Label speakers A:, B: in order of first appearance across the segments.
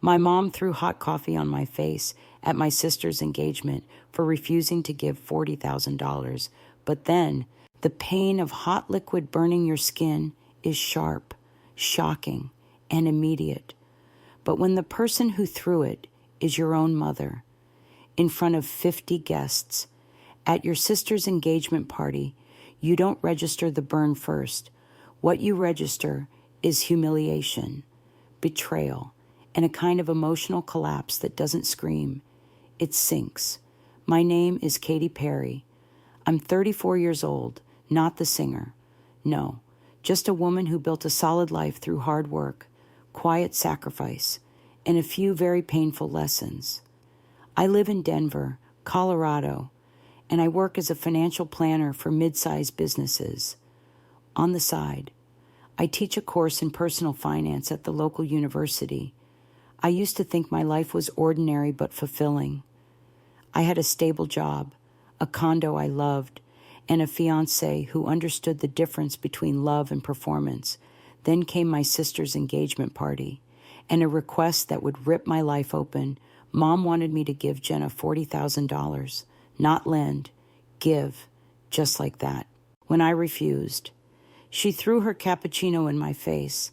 A: My mom threw hot coffee on my face at my sister's engagement for refusing to give $40,000. But then, the pain of hot liquid burning your skin is sharp, shocking, and immediate. But when the person who threw it is your own mother, in front of 50 guests, at your sister's engagement party, you don't register the burn first. What you register is humiliation, betrayal, and a kind of emotional collapse that doesn't scream. It sinks. My name is Katy Perry. I'm 34 years old, not the singer. No, just a woman who built a solid life through hard work, quiet sacrifice, and a few very painful lessons. I live in Denver, Colorado, and I work as a financial planner for mid-sized businesses. On the side, I teach a course in personal finance at the local university. I used to think my life was ordinary but fulfilling. I had a stable job, a condo I loved, and a fiancé who understood the difference between love and performance. Then came my sister's engagement party, and a request that would rip my life open. Mom wanted me to give Jenna $40,000, not lend, give, just like that. When I refused, she threw her cappuccino in my face.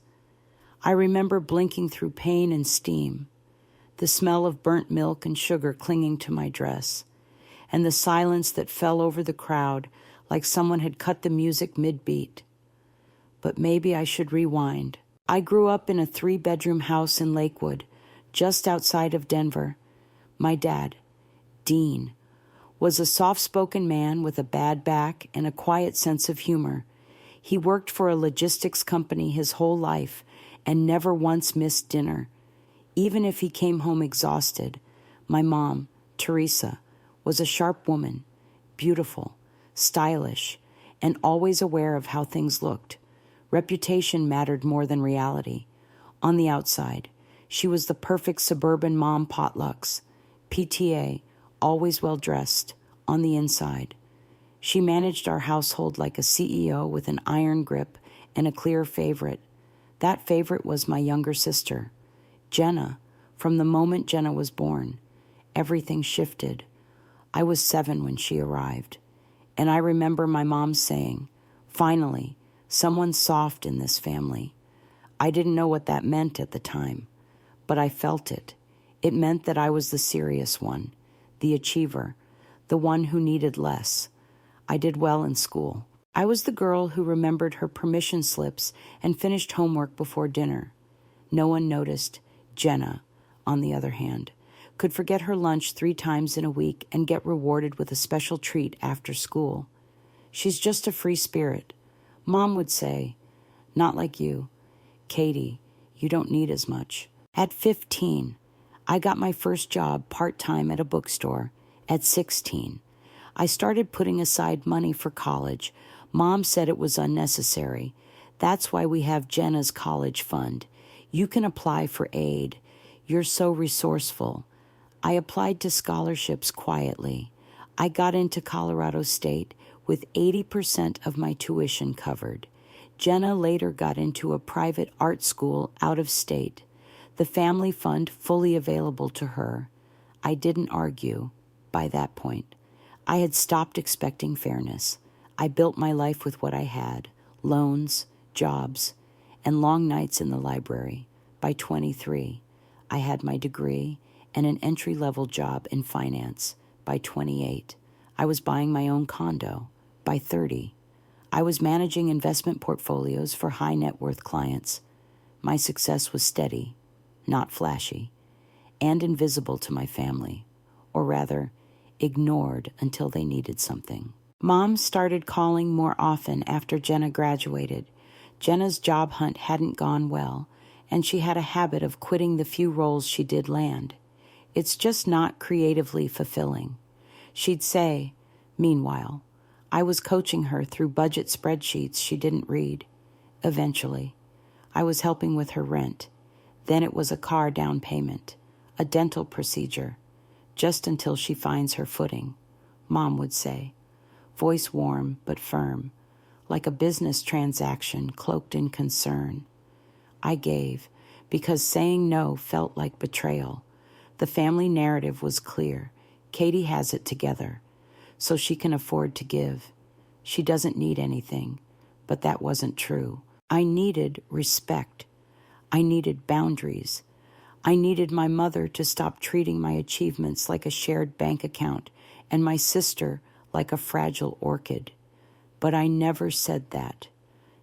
A: I remember blinking through pain and steam, the smell of burnt milk and sugar clinging to my dress, and the silence that fell over the crowd like someone had cut the music mid-beat. But maybe I should rewind. I grew up in a 3-bedroom house in Lakewood, just outside of Denver. My dad, Dean, was a soft-spoken man with a bad back and a quiet sense of humor. He worked for a logistics company his whole life and never once missed dinner. Even if he came home exhausted, my mom, Teresa, was a sharp woman, beautiful, stylish, and always aware of how things looked. Reputation mattered more than reality. On the outside, she was the perfect suburban mom potlucks, PTA, always well-dressed. On the inside, she managed our household like a CEO with an iron grip and a clear favorite. That favorite was my younger sister, Jenna. From the moment Jenna was born, everything shifted. I was 7 when she arrived, and I remember my mom saying, "Finally, someone soft in this family." I didn't know what that meant at the time, but I felt it. It meant that I was the serious one, the achiever, the one who needed less. I did well in school. I was the girl who remembered her permission slips and finished homework before dinner. No one noticed. Jenna, on the other hand, could forget her lunch 3 times in a week and get rewarded with a special treat after school. She's just a free spirit. Mom would say, "Not like you. Katy, you don't need as much." At 15, I got my first job part-time at a bookstore. At 16, I started putting aside money for college. Mom said it was unnecessary. That's why we have Jenna's college fund. You can apply for aid. You're so resourceful. I applied to scholarships quietly. I got into Colorado State with 80% of my tuition covered. Jenna later got into a private art school out of state, the family fund fully available to her. I didn't argue. By that point, I had stopped expecting fairness. I built my life with what I had, loans, jobs, and long nights in the library. By 23, I had my degree and an entry-level job in finance. By 28, I was buying my own condo. By 30, I was managing investment portfolios for high-net-worth clients. My success was steady, not flashy, and invisible to my family, or rather, ignored until they needed something. Mom started calling more often after Jenna graduated. Jenna's job hunt hadn't gone well, and she had a habit of quitting the few roles she did land. It's just not creatively fulfilling. She'd say, meanwhile, I was coaching her through budget spreadsheets she didn't read. Eventually, I was helping with her rent. Then it was a car down payment, a dental procedure, just until she finds her footing, Mom would say, voice warm but firm, like a business transaction cloaked in concern. I gave, because saying no felt like betrayal. The family narrative was clear. Katie has it together, so she can afford to give. She doesn't need anything, but that wasn't true. I needed respect. I needed boundaries. I needed my mother to stop treating my achievements like a shared bank account and my sister like a fragile orchid. But I never said that.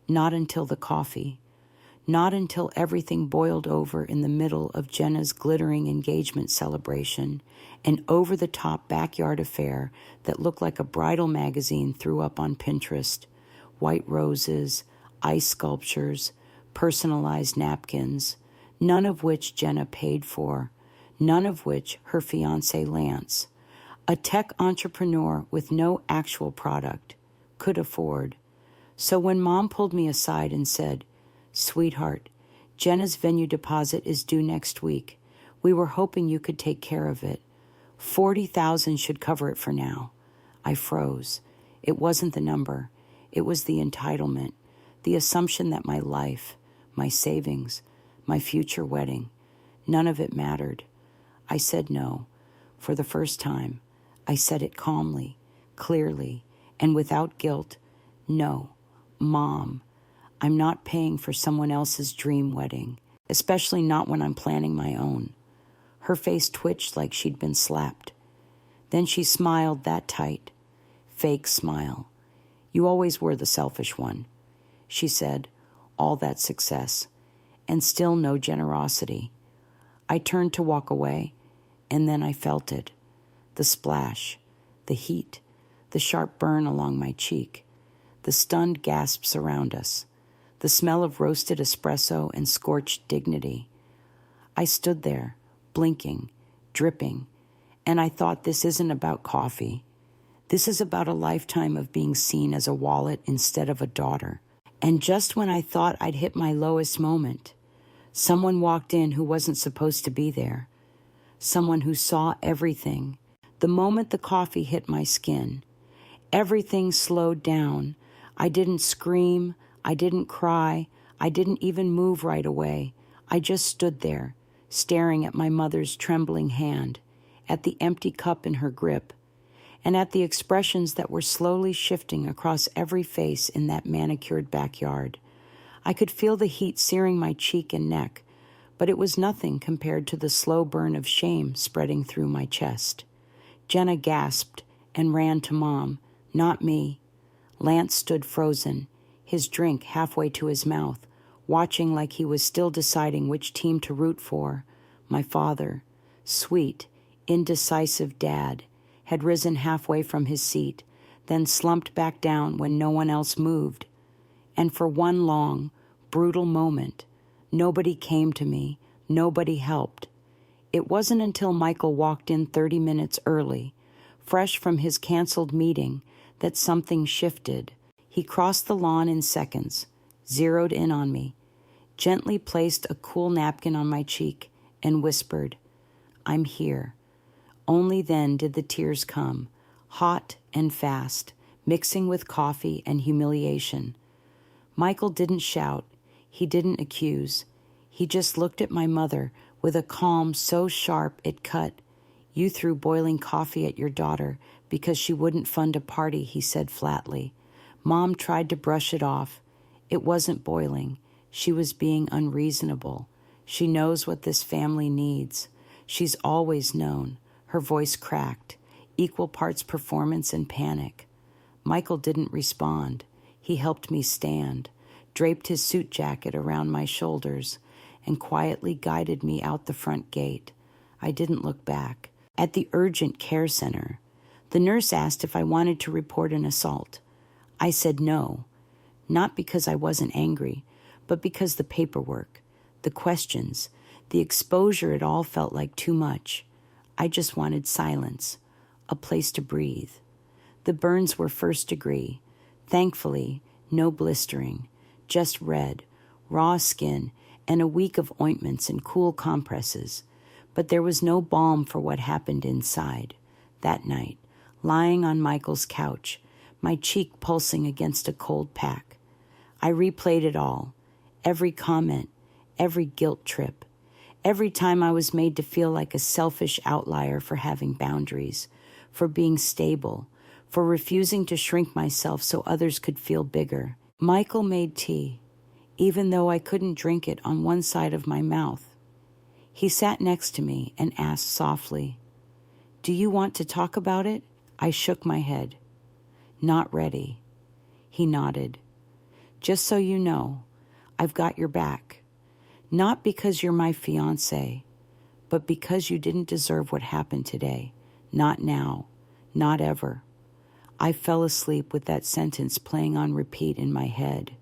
A: Not until the coffee. Not until everything boiled over in the middle of Jenna's glittering engagement celebration, an over-the-top backyard affair that looked like a bridal magazine threw up on Pinterest. White roses, ice sculptures, personalized napkins, none of which Jenna paid for, none of which her fiancé Lance, a tech entrepreneur with no actual product, could afford. So when Mom pulled me aside and said, "Sweetheart, Jenna's venue deposit is due next week. We were hoping you could take care of it. $40,000 should cover it for now." I froze. It wasn't the number. It was the entitlement, the assumption that my life, my savings, my future wedding, none of it mattered. I said no. For the first time, I said it calmly, clearly, and without guilt. No, Mom, I'm not paying for someone else's dream wedding, especially not when I'm planning my own. Her face twitched like she'd been slapped. Then she smiled that tight. Fake smile. "You always were the selfish one," she said. All that success, and still no generosity. I turned to walk away, and then I felt it. The splash, the heat, the sharp burn along my cheek, the stunned gasps around us, the smell of roasted espresso and scorched dignity. I stood there, blinking, dripping, and I thought, this isn't about coffee. This is about a lifetime of being seen as a wallet instead of a daughter. And just when I thought I'd hit my lowest moment, someone walked in who wasn't supposed to be there. Someone who saw everything. The moment the coffee hit my skin, everything slowed down. I didn't scream. I didn't cry. I didn't even move right away. I just stood there, staring at my mother's trembling hand, at the empty cup in her grip, and at the expressions that were slowly shifting across every face in that manicured backyard. I could feel the heat searing my cheek and neck, but it was nothing compared to the slow burn of shame spreading through my chest. Jenna gasped and ran to Mom, not me. Lance stood frozen, his drink halfway to his mouth, watching like he was still deciding which team to root for. My father, sweet, indecisive dad, had risen halfway from his seat, then slumped back down when no one else moved. And for one long, brutal moment, nobody came to me, nobody helped. It wasn't until Michael walked in 30 minutes early, fresh from his canceled meeting, that something shifted. He crossed the lawn in seconds, zeroed in on me, gently placed a cool napkin on my cheek, and whispered, "I'm here." Only then did the tears come, hot and fast, mixing with coffee and humiliation. Michael didn't shout. He didn't accuse. He just looked at my mother with a calm so sharp it cut. "You threw boiling coffee at your daughter because she wouldn't fund a party," he said flatly. Mom tried to brush it off. It wasn't boiling. She was being unreasonable. She knows what this family needs. She's always known. Her voice cracked, equal parts performance and panic. Michael didn't respond. He helped me stand, draped his suit jacket around my shoulders, and quietly guided me out the front gate. I didn't look back. At the urgent care center, the nurse asked if I wanted to report an assault. I said no, not because I wasn't angry, but because the paperwork, the questions, the exposure, it all felt like too much. I just wanted silence, a place to breathe. The burns were first degree. Thankfully, no blistering, just red, raw skin, and a week of ointments and cool compresses. But there was no balm for what happened inside. That night, lying on Michael's couch, my cheek pulsing against a cold pack. I replayed it all, every comment, every guilt trip, every time I was made to feel like a selfish outlier for having boundaries, for being stable, for refusing to shrink myself so others could feel bigger. Michael made tea, even though I couldn't drink it on one side of my mouth. He sat next to me and asked softly, "Do you want to talk about it?" I shook my head. "Not ready." He nodded. "Just so you know, I've got your back. Not because you're my fiancé, but because you didn't deserve what happened today. Not now. Not ever." I fell asleep with that sentence playing on repeat in my head.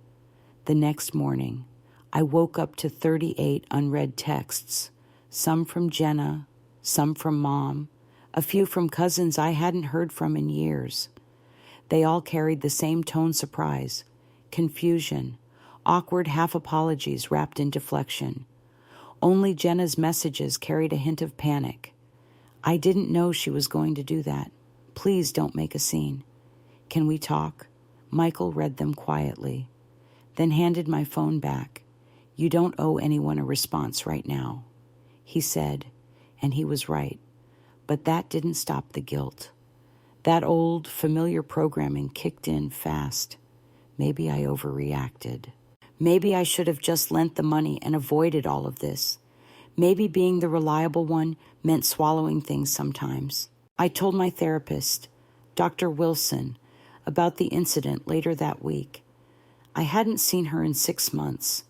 A: The next morning, I woke up to 38 unread texts, some from Jenna, some from Mom, a few from cousins I hadn't heard from in years. They all carried the same tone: surprise, confusion, awkward half-apologies wrapped in deflection. Only Jenna's messages carried a hint of panic. "I didn't know she was going to do that. Please don't make a scene. Can we talk?" Michael read them quietly, then handed my phone back. "You don't owe anyone a response right now," he said, and he was right. But that didn't stop the guilt. That old, familiar programming kicked in fast. Maybe I overreacted. Maybe I should have just lent the money and avoided all of this. Maybe being the reliable one meant swallowing things sometimes. I told my therapist, Dr. Wilson, about the incident later that week. I hadn't seen her in 6 months,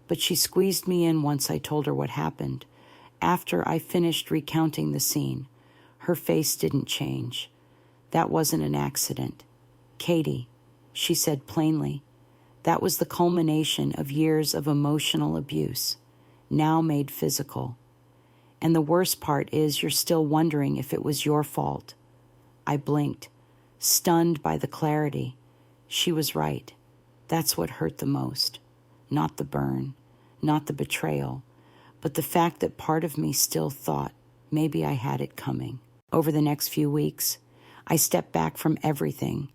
A: but she squeezed me in once I told her what happened. After I finished recounting the scene, her face didn't change. "That wasn't an accident. Katie," she said plainly, "that was the culmination of years of emotional abuse, now made physical. And the worst part is you're still wondering if it was your fault." I blinked, stunned by the clarity. She was right. That's what hurt the most. Not the burn, not the betrayal, but the fact that part of me still thought maybe I had it coming. Over the next few weeks, I stepped back from everything.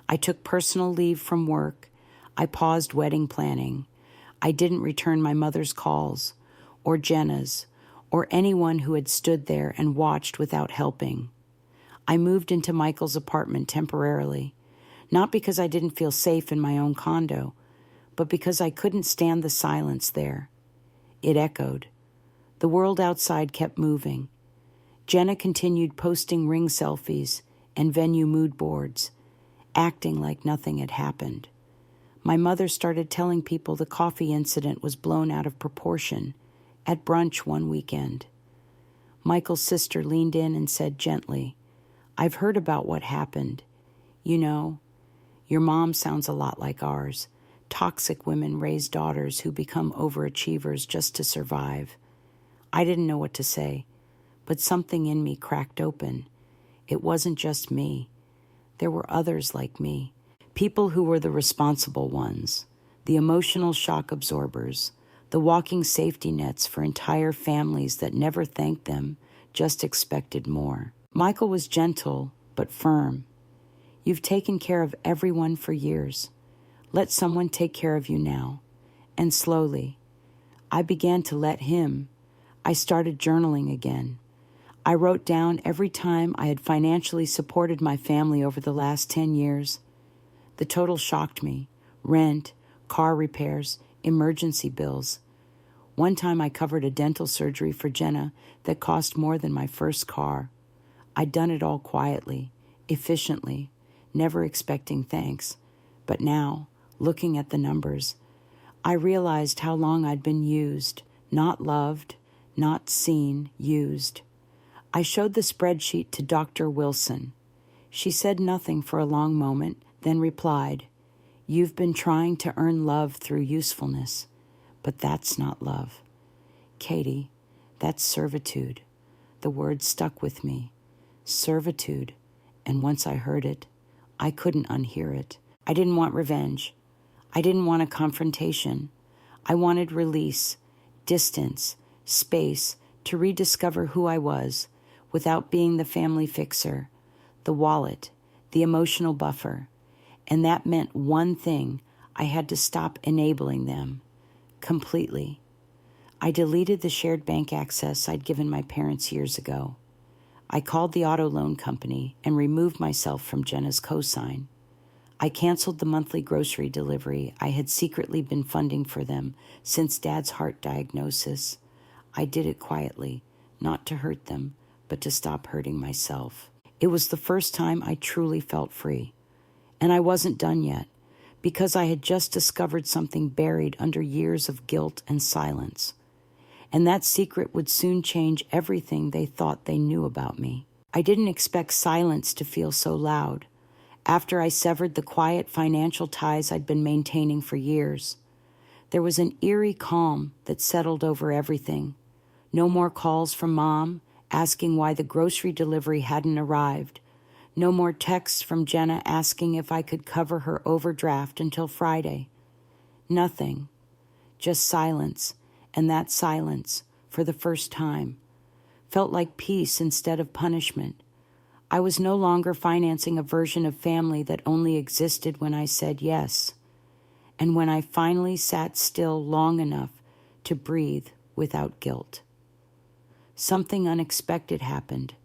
A: I took personal leave from work. I paused wedding planning. I didn't return my mother's calls, or Jenna's, or anyone who had stood there and watched without helping. I moved into Michael's apartment temporarily, not because I didn't feel safe in my own condo, but because I couldn't stand the silence there. It echoed. The world outside kept moving. Jenna continued posting ring selfies and venue mood boards, acting like nothing had happened. My mother started telling people the coffee incident was blown out of proportion at brunch one weekend. Michael's sister leaned in and said gently, "I've heard about what happened. You know, your mom sounds a lot like ours. Toxic women raise daughters who become overachievers just to survive." I didn't know what to say, but something in me cracked open. It wasn't just me. There were others like me, people who were the responsible ones, the emotional shock absorbers, the walking safety nets for entire families that never thanked them, just expected more. Michael was gentle, but firm. "You've taken care of everyone for years. Let someone take care of you now." And slowly, I began to let him. I started journaling again. I wrote down every time I had financially supported my family over the last 10 years. The total shocked me. Rent, car repairs, emergency bills. One time I covered a dental surgery for Jenna that cost more than my first car. I'd done it all quietly, efficiently, never expecting thanks. But now, looking at the numbers, I realized how long I'd been used, not loved, not seen, used. I showed the spreadsheet to Dr. Wilson. She said nothing for a long moment, then replied, "You've been trying to earn love through usefulness, but that's not love. Katie, that's servitude." The word stuck with me. Servitude. And once I heard it, I couldn't unhear it. I didn't want revenge. I didn't want a confrontation. I wanted release, distance, space to rediscover who I was without being the family fixer, the wallet, the emotional buffer. And that meant one thing: I had to stop enabling them completely. I deleted the shared bank access I'd given my parents years ago. I called the auto loan company and removed myself from Jenna's cosign. I canceled the monthly grocery delivery I had secretly been funding for them since Dad's heart diagnosis. I did it quietly, not to hurt them, but to stop hurting myself. It was the first time I truly felt free. And I wasn't done yet, because I had just discovered something buried under years of guilt and silence. And that secret would soon change everything they thought they knew about me. I didn't expect silence to feel so loud. After I severed the quiet financial ties I'd been maintaining for years, there was an eerie calm that settled over everything. No more calls from Mom asking why the grocery delivery hadn't arrived. No more texts from Jenna asking if I could cover her overdraft until Friday. Nothing. Just silence, and that silence, for the first time, felt like peace instead of punishment. I was no longer financing a version of family that only existed when I said yes, and when I finally sat still long enough to breathe without guilt. Something unexpected happened.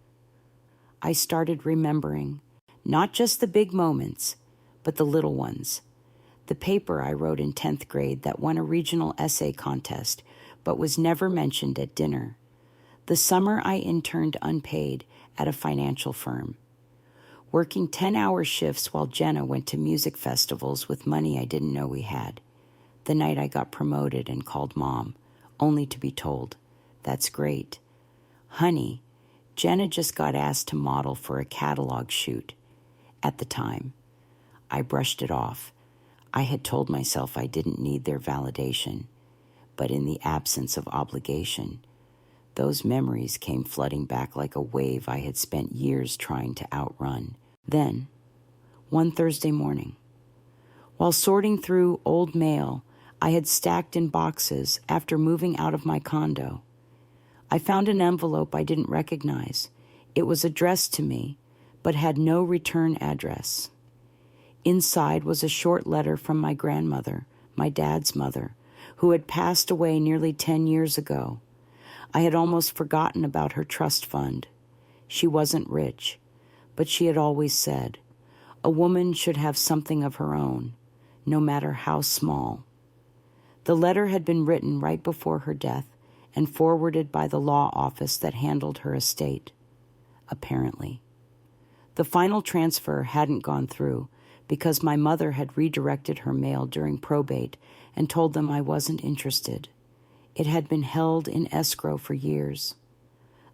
A: I started remembering, not just the big moments, but the little ones. The paper I wrote in 10th grade that won a regional essay contest, but was never mentioned at dinner. The summer I interned unpaid at a financial firm, working 10-hour shifts while Jenna went to music festivals with money I didn't know we had. The night I got promoted and called Mom, only to be told, "That's great. Honey, Jenna just got asked to model for a catalog shoot." At the time, I brushed it off. I had told myself I didn't need their validation, but in the absence of obligation, those memories came flooding back like a wave I had spent years trying to outrun. Then, one Thursday morning, while sorting through old mail I had stacked in boxes after moving out of my condo, I found an envelope I didn't recognize. It was addressed to me, but had no return address. Inside was a short letter from my grandmother, my dad's mother, who had passed away nearly 10 years ago. I had almost forgotten about her trust fund. She wasn't rich, but she had always said, a woman should have something of her own, no matter how small. The letter had been written right before her death and forwarded by the law office that handled her estate, apparently. The final transfer hadn't gone through because my mother had redirected her mail during probate and told them I wasn't interested. It had been held in escrow for years.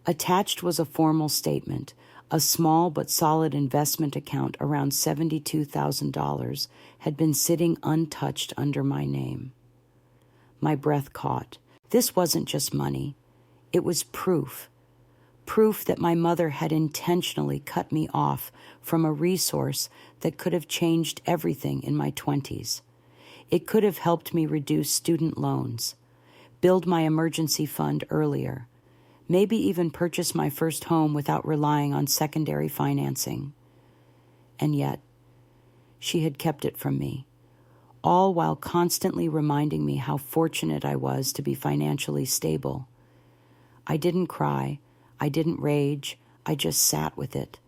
A: Attached was a formal statement. A small but solid investment account around $72,000 had been sitting untouched under my name. My breath caught. This wasn't just money. It was proof. Proof that my mother had intentionally cut me off from a resource that could have changed everything in my 20s. It could have helped me reduce student loans, build my emergency fund earlier, maybe even purchase my first home without relying on secondary financing. And yet, she had kept it from me, all while constantly reminding me how fortunate I was to be financially stable. I didn't cry. I didn't rage. I just sat with it.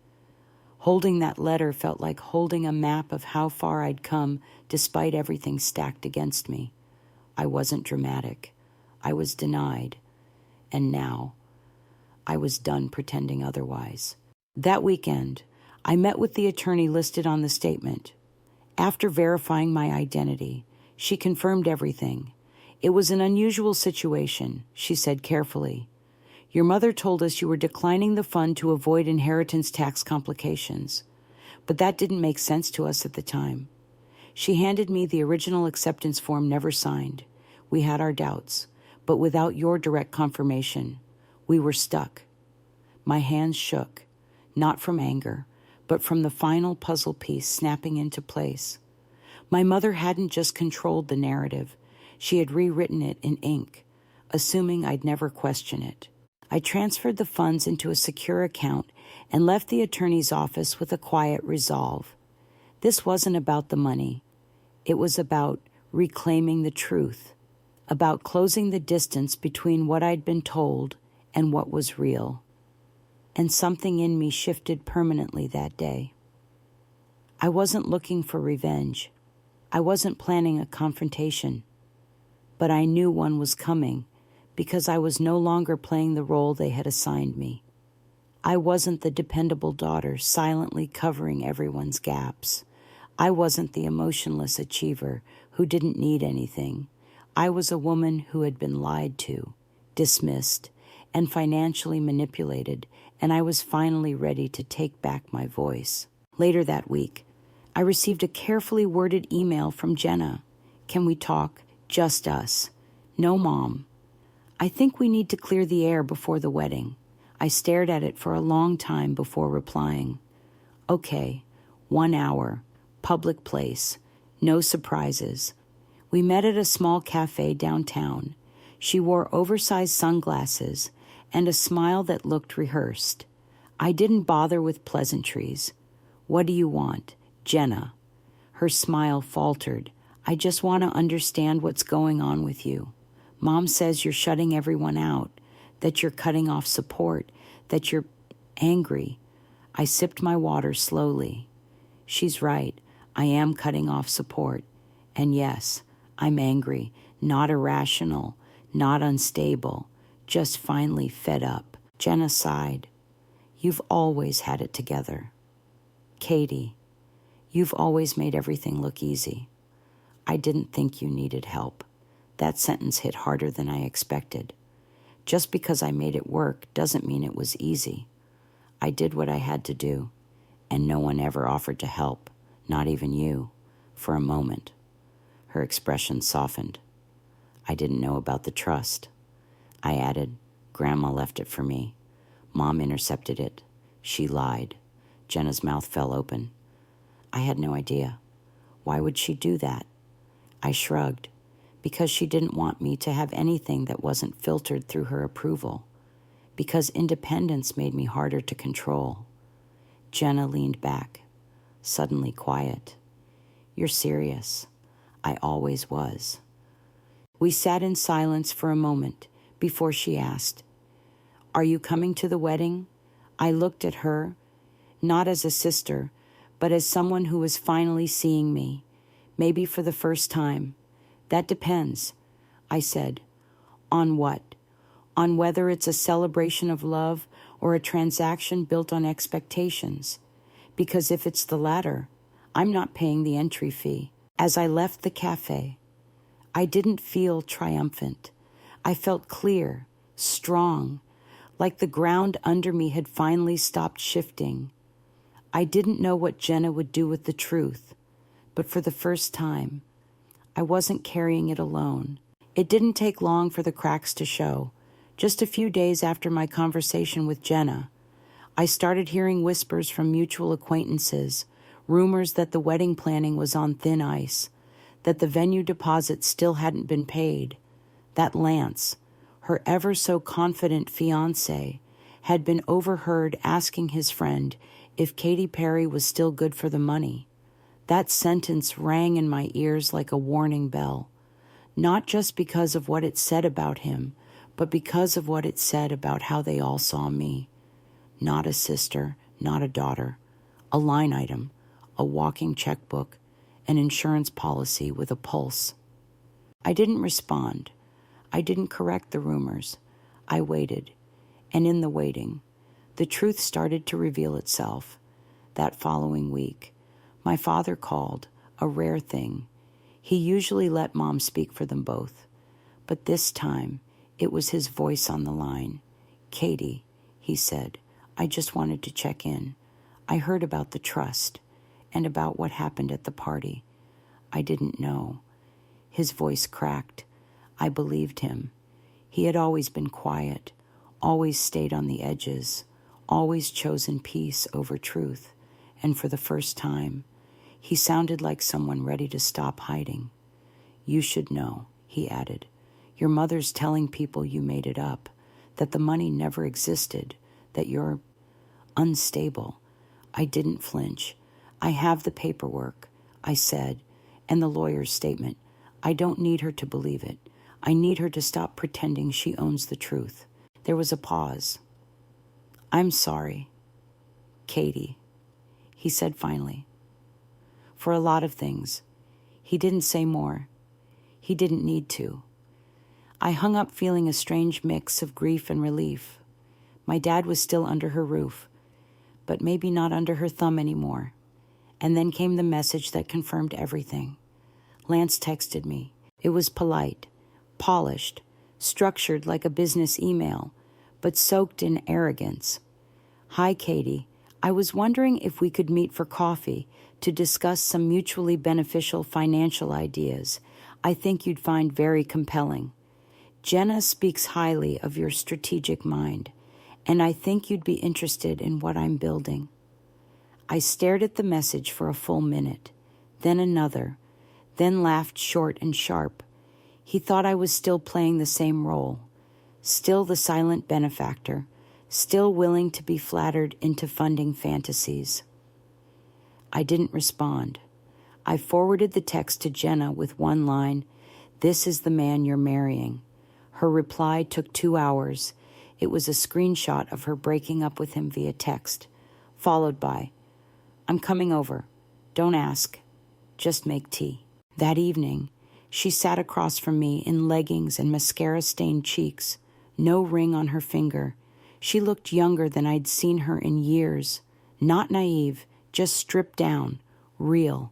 A: Holding that letter felt like holding a map of how far I'd come despite everything stacked against me. I wasn't dramatic. I was denied. And now, I was done pretending otherwise. That weekend, I met with the attorney listed on the statement. After verifying my identity, she confirmed everything. It was an unusual situation, she said carefully. Your mother told us you were declining the fund to avoid inheritance tax complications, but that didn't make sense to us at the time. She handed me the original acceptance form never signed. We had our doubts, but without your direct confirmation, we were stuck. My hands shook, not from anger, but from the final puzzle piece snapping into place. My mother hadn't just controlled the narrative. She had rewritten it in ink, assuming I'd never question it. I transferred the funds into a secure account and left the attorney's office with a quiet resolve. This wasn't about the money. It was about reclaiming the truth. about closing the distance between what I'd been told and what was real. And something in me shifted permanently that day. I wasn't looking for revenge. I wasn't planning a confrontation. But I knew one was coming because I was no longer playing the role they had assigned me. I wasn't the dependable daughter silently covering everyone's gaps. I wasn't the emotionless achiever who didn't need anything. I was a woman who had been lied to, dismissed, and financially manipulated, and I was finally ready to take back my voice. Later that week, I received a carefully worded email from Jenna. "Can we talk? Just us. No mom. I think we need to clear the air before the wedding." I stared at it for a long time before replying. "Okay, 1 hour, public place, no surprises." We met at a small cafe downtown. She wore oversized sunglasses and a smile that looked rehearsed. I didn't bother with pleasantries. "What do you want?" "Jenna." Her smile faltered. "I just want to understand what's going on with you. Mom says you're shutting everyone out, that you're cutting off support, that you're angry." I sipped my water slowly. She's right. I am cutting off support. And yes, I'm angry, not irrational, not unstable, just finally fed up. Jenna sighed. "You've always had it together. Katie, you've always made everything look easy. I didn't think you needed help." That sentence hit harder than I expected. Just because I made it work doesn't mean it was easy. I did what I had to do, and no one ever offered to help, not even you, for a moment. Her expression softened. "I didn't know about the trust." I added, "Grandma left it for me. Mom intercepted it. She lied." Jenna's mouth fell open. "I had no idea. Why would she do that?" I shrugged. "Because she didn't want me to have anything that wasn't filtered through her approval. Because independence made me harder to control." Jenna leaned back, suddenly quiet. "You're serious." I always was. We sat in silence for a moment before she asked, "Are you coming to the wedding?" I looked at her, not as a sister, but as someone who was finally seeing me, maybe for the first time. "That depends," I said. "On what? On whether it's a celebration of love or a transaction built on expectations. Because if it's the latter, I'm not paying the entry fee." As I left the cafe, I didn't feel triumphant. I felt clear, strong, like the ground under me had finally stopped shifting. I didn't know what Jenna would do with the truth, but for the first time, I wasn't carrying it alone. It didn't take long for the cracks to show. Just a few days after my conversation with Jenna, I started hearing whispers from mutual acquaintances, rumors that the wedding planning was on thin ice, that the venue deposit still hadn't been paid, that Lance, her ever so confident fiancé, had been overheard asking his friend if Katy Perry was still good for the money. That sentence rang in my ears like a warning bell, not just because of what it said about him, but because of what it said about how they all saw me. Not a sister, not a daughter, a line item, a walking checkbook, an insurance policy with a pulse. I didn't respond. I didn't correct the rumors. I waited, and in the waiting, the truth started to reveal itself. That following week, my father called, a rare thing. He usually let Mom speak for them both, but this time it was his voice on the line. "Katie," he said, "I just wanted to check in. I heard about the trust and about what happened at the party. I didn't know." His voice cracked. I believed him. He had always been quiet, always stayed on the edges, always chosen peace over truth, and for the first time, he sounded like someone ready to stop hiding. "You should know," he added. "Your mother's telling people you made it up, that the money never existed, that you're unstable." I didn't flinch. "I have the paperwork," I said, "and the lawyer's statement. I don't need her to believe it. I need her to stop pretending she owns the truth. There was a pause. I'm sorry, Katie, he said finally. For a lot of things. He didn't say more. He didn't need to. I hung up feeling a strange mix of grief and relief. My dad was still under her roof, but maybe not under her thumb anymore. And then came the message that confirmed everything. Lance texted me. It was polite, polished, structured like a business email, but soaked in arrogance. Hi, Katie. I was wondering if we could meet for coffee to discuss some mutually beneficial financial ideas I think you'd find very compelling. Jenna speaks highly of your strategic mind, and I think you'd be interested in what I'm building. I stared at the message for a full minute, then another, then laughed short and sharp. He thought I was still playing the same role, still the silent benefactor, still willing to be flattered into funding fantasies. I didn't respond. I forwarded the text to Jenna with one line, "This is the man you're marrying." Her reply took 2 hours. It was a screenshot of her breaking up with him via text, followed by, "I'm coming over. Don't ask. Just make tea." That evening, she sat across from me in leggings and mascara-stained cheeks, no ring on her finger. She looked younger than I'd seen her in years. Not naive, just stripped down, real.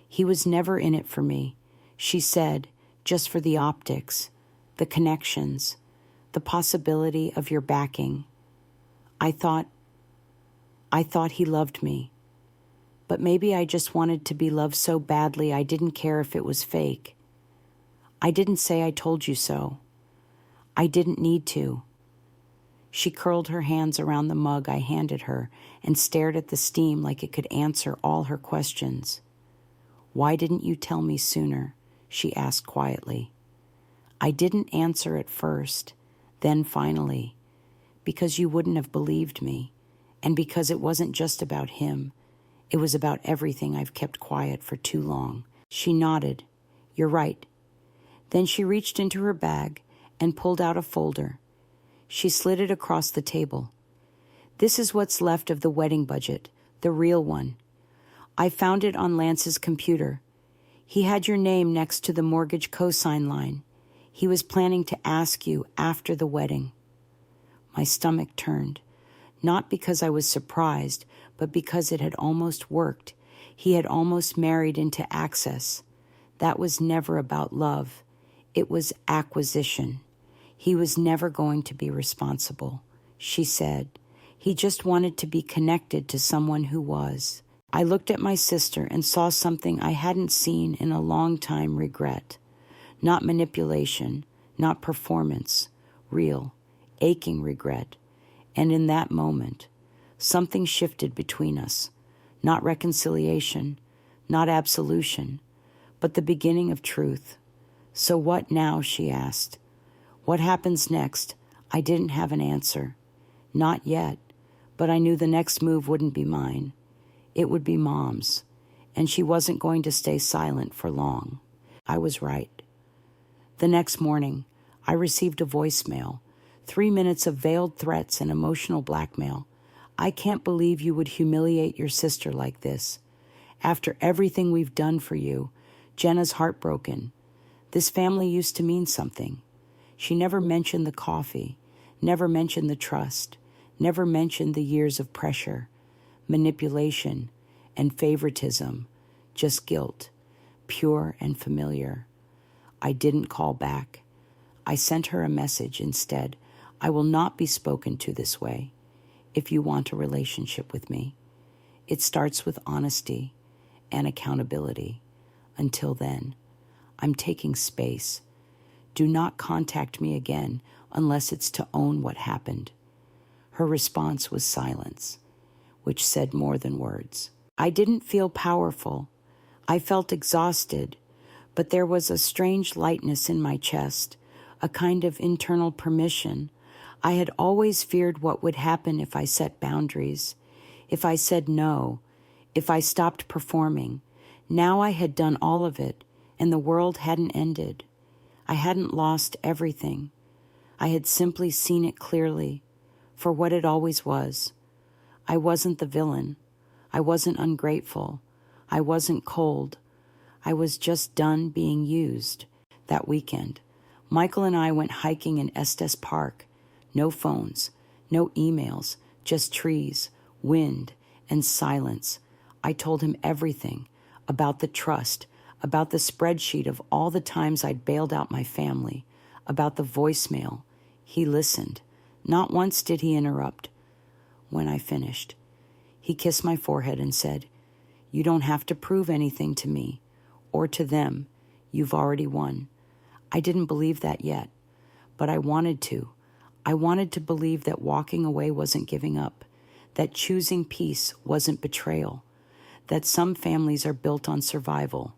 A: He was never in it for me, she said, just for the optics, the connections, the possibility of your backing. I thought he loved me. But maybe I just wanted to be loved so badly I didn't care if it was fake. I didn't say I told you so. I didn't need to. She curled her hands around the mug I handed her and stared at the steam like it could answer all her questions. "Why didn't you tell me sooner?" she asked quietly. I didn't answer at first, then finally, because you wouldn't have believed me, and because it wasn't just about him. It was about everything I've kept quiet for too long. She nodded. "You're right." Then she reached into her bag and pulled out a folder. She slid it across the table. "This is what's left of the wedding budget, the real one. I found it on Lance's computer. He had your name next to the mortgage cosign line. He was planning to ask you after the wedding." My stomach turned, not because I was surprised, but because it had almost worked. He had almost married into access. That was never about love. It was acquisition. He was never going to be responsible, she said. He just wanted to be connected to someone who was. I looked at my sister and saw something I hadn't seen in a long time: regret. Not manipulation, not performance, real, aching regret. And in that moment, something shifted between us. Not reconciliation, not absolution, but the beginning of truth. "So what now?" she asked. "What happens next?" I didn't have an answer. Not yet, but I knew the next move wouldn't be mine. It would be Mom's, and she wasn't going to stay silent for long. I was right. The next morning, I received a voicemail, 3 minutes of veiled threats and emotional blackmail. "I can't believe you would humiliate your sister like this. After everything we've done for you, Jenna's heartbroken. This family used to mean something. She never mentioned the coffee, never mentioned the trust, never mentioned the years of pressure, manipulation, and favoritism, just guilt, pure and familiar." I didn't call back. I sent her a message instead. "I will not be spoken to this way if you want a relationship with me. It starts with honesty and accountability. Until then, I'm taking space. Do not contact me again unless it's to own what happened." Her response was silence, which said more than words. I didn't feel powerful. I felt exhausted, but there was a strange lightness in my chest, a kind of internal permission. I had always feared what would happen if I set boundaries, if I said no, if I stopped performing. Now I had done all of it, and the world hadn't ended. I hadn't lost everything. I had simply seen it clearly for what it always was. I wasn't the villain. I wasn't ungrateful. I wasn't cold. I was just done being used. That weekend, Michael and I went hiking in Estes Park. No phones, no emails, just trees, wind, and silence. I told him everything about the trust, about the spreadsheet of all the times I'd bailed out my family, about the voicemail. He listened. Not once did he interrupt. When I finished, he kissed my forehead and said, "You don't have to prove anything to me or to them. You've already won." I didn't believe that yet, but I wanted to. I wanted to believe that walking away wasn't giving up, that choosing peace wasn't betrayal, that some families are built on survival,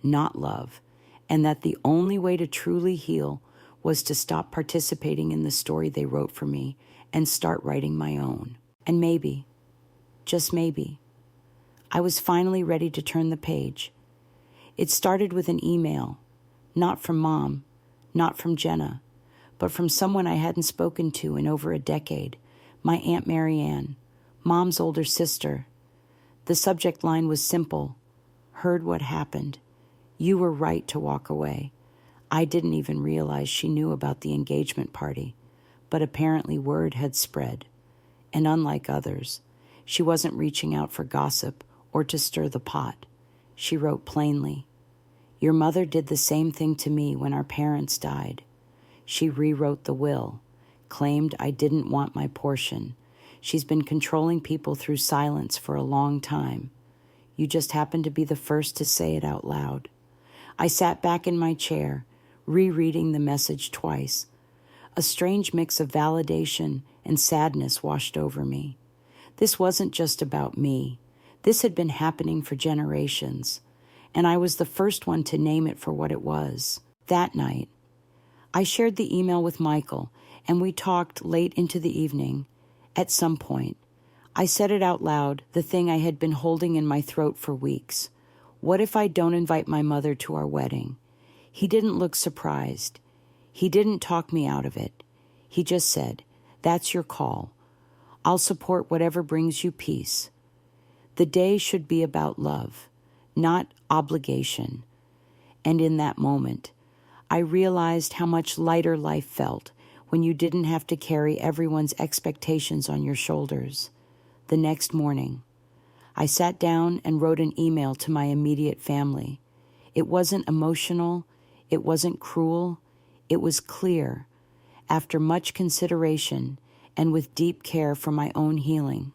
A: not love, and that the only way to truly heal was to stop participating in the story they wrote for me and start writing my own. And maybe, just maybe, I was finally ready to turn the page. It started with an email, not from Mom, not from Jenna, but from someone I hadn't spoken to in over a decade, my Aunt Marianne, Mom's older sister. The subject line was simple: "Heard what happened. You were right to walk away." I didn't even realize she knew about the engagement party, but apparently word had spread. And unlike others, she wasn't reaching out for gossip or to stir the pot. She wrote plainly, "Your mother did the same thing to me when our parents died. She rewrote the will, claimed I didn't want my portion. She's been controlling people through silence for a long time. You just happened to be the first to say it out loud." I sat back in my chair, rereading the message twice. A strange mix of validation and sadness washed over me. This wasn't just about me. This had been happening for generations, and I was the first one to name it for what it was. That night, I shared the email with Michael, and we talked late into the evening. At some point, I said it out loud, the thing I had been holding in my throat for weeks. What if I don't invite my mother to our wedding? He didn't look surprised. He didn't talk me out of it. He just said, "That's your call. I'll support whatever brings you peace." The day should be about love, not obligation. And in that moment, I realized how much lighter life felt when you didn't have to carry everyone's expectations on your shoulders. The next morning, I sat down and wrote an email to my immediate family. It wasn't emotional. It wasn't cruel. It was clear, after much consideration and with deep care for my own healing.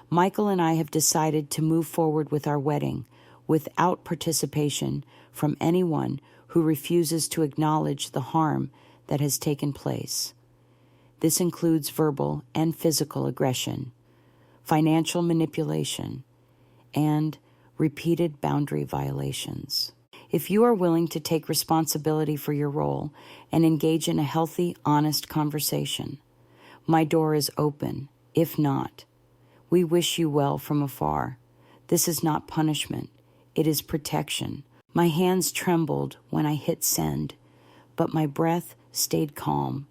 A: Michael and I have decided to move forward with our wedding without participation from anyone who refuses to acknowledge the harm that has taken place. This includes verbal and physical aggression, financial manipulation, and repeated boundary violations. If you are willing to take responsibility for your role and engage in a healthy, honest conversation, my door is open. If not, we wish you well from afar. This is not punishment. It is protection. My hands trembled when I hit send, but my breath stayed calm.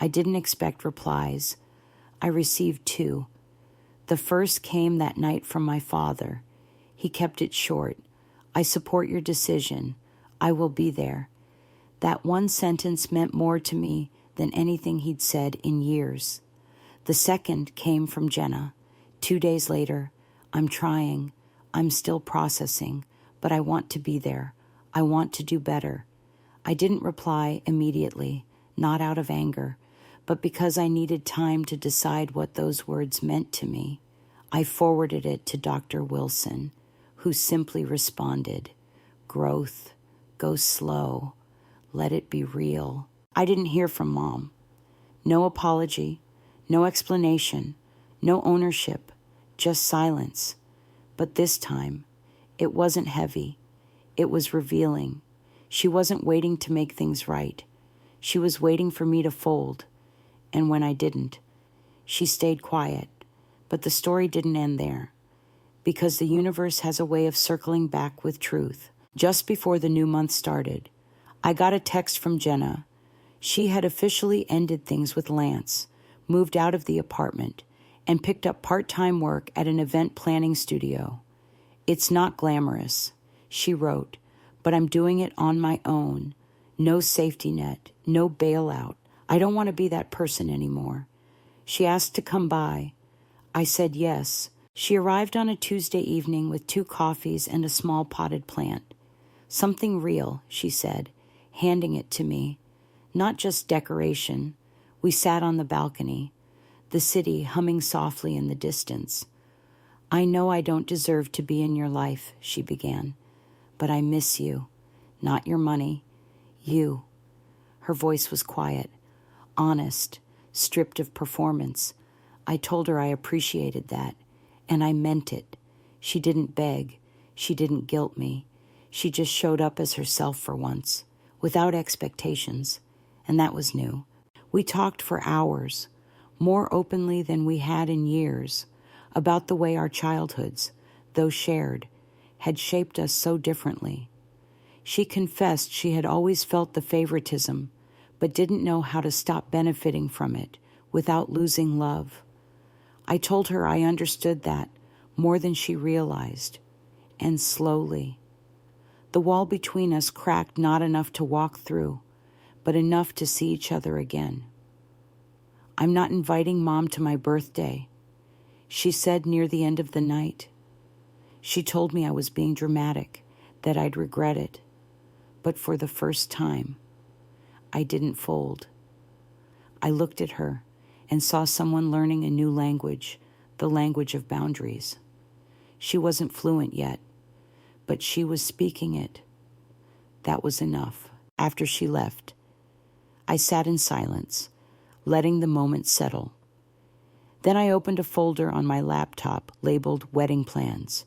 A: I didn't expect replies. I received 2. The first came that night from my father. He kept it short. "I support your decision. I will be there." That one sentence meant more to me than anything he'd said in years. The second came from Jenna. 2 days later, "I'm trying. I'm still processing, but I want to be there. I want to do better." I didn't reply immediately, not out of anger, but because I needed time to decide what those words meant to me. I forwarded it to Dr. Wilson, who simply responded, "Growth, go slow, let it be real." I didn't hear from Mom. No apology, no explanation, no ownership, just silence. But this time, it wasn't heavy. It was revealing. She wasn't waiting to make things right. She was waiting for me to fold. And when I didn't, she stayed quiet. But the story didn't end there, because the universe has a way of circling back with truth. Just before the new month started, I got a text from Jenna. She had officially ended things with Lance, moved out of the apartment, and picked up part-time work at an event planning studio. It's not glamorous, she wrote, but I'm doing it on my own. No safety net, no bailout. I don't want to be that person anymore. She asked to come by. I said yes. She arrived on a Tuesday evening with 2 coffees and a small potted plant. Something real, she said, handing it to me. Not just decoration. We sat on the balcony, the city humming softly in the distance. I know I don't deserve to be in your life, she began, but I miss you. Not your money. You. Her voice was quiet, honest, stripped of performance. I told her I appreciated that, and I meant it. She didn't beg. She didn't guilt me. She just showed up as herself for once, without expectations, and that was new. We talked for hours, more openly than we had in years, about the way our childhoods, though shared, had shaped us so differently. She confessed she had always felt the favoritism, but didn't know how to stop benefiting from it without losing love. I told her I understood that more than she realized, and slowly. The wall between us cracked not enough to walk through, but enough to see each other again. I'm not inviting Mom to my birthday, she said near the end of the night. She told me I was being dramatic, that I'd regret it. But for the first time, I didn't fold. I looked at her and saw someone learning a new language, the language of boundaries. She wasn't fluent yet, but she was speaking it. That was enough. After she left, I sat in silence, letting the moment settle. Then I opened a folder on my laptop labeled Wedding Plans.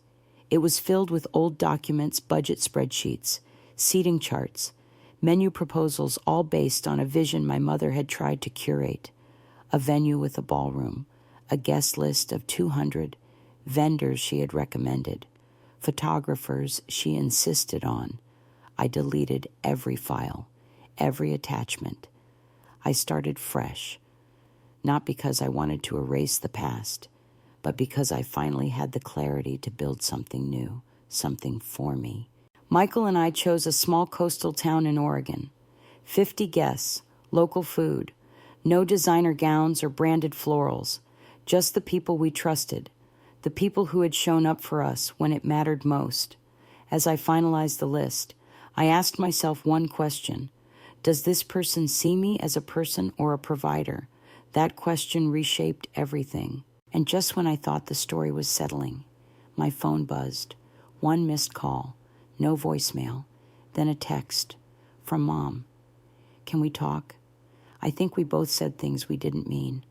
A: It was filled with old documents, budget spreadsheets, seating charts, menu proposals, all based on a vision my mother had tried to curate. A venue with a ballroom, a guest list of 200, vendors she had recommended, photographers she insisted on. I deleted every file, every attachment. I started fresh, not because I wanted to erase the past, but because I finally had the clarity to build something new, something for me. Michael and I chose a small coastal town in Oregon. 50 guests, local food, no designer gowns or branded florals, just the people we trusted, the people who had shown up for us when it mattered most. As I finalized the list, I asked myself one question. Does this person see me as a person or a provider? That question reshaped everything. And just when I thought the story was settling, my phone buzzed. One missed call, no voicemail, then a text from Mom. Can we talk? I think we both said things we didn't mean.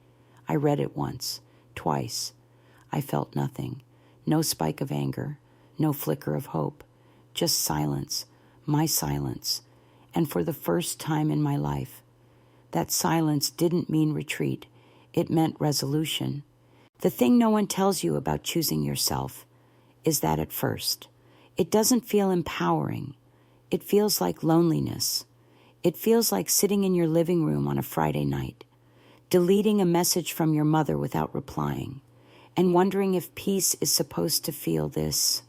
A: I read it once, twice. I felt nothing. No spike of anger, no flicker of hope. Just silence, my silence. And for the first time in my life, that silence didn't mean retreat. It meant resolution. The thing no one tells you about choosing yourself is that at first, it doesn't feel empowering. It feels like loneliness. It feels like sitting in your living room on a Friday night, deleting a message from your mother without replying, and wondering if peace is supposed to feel this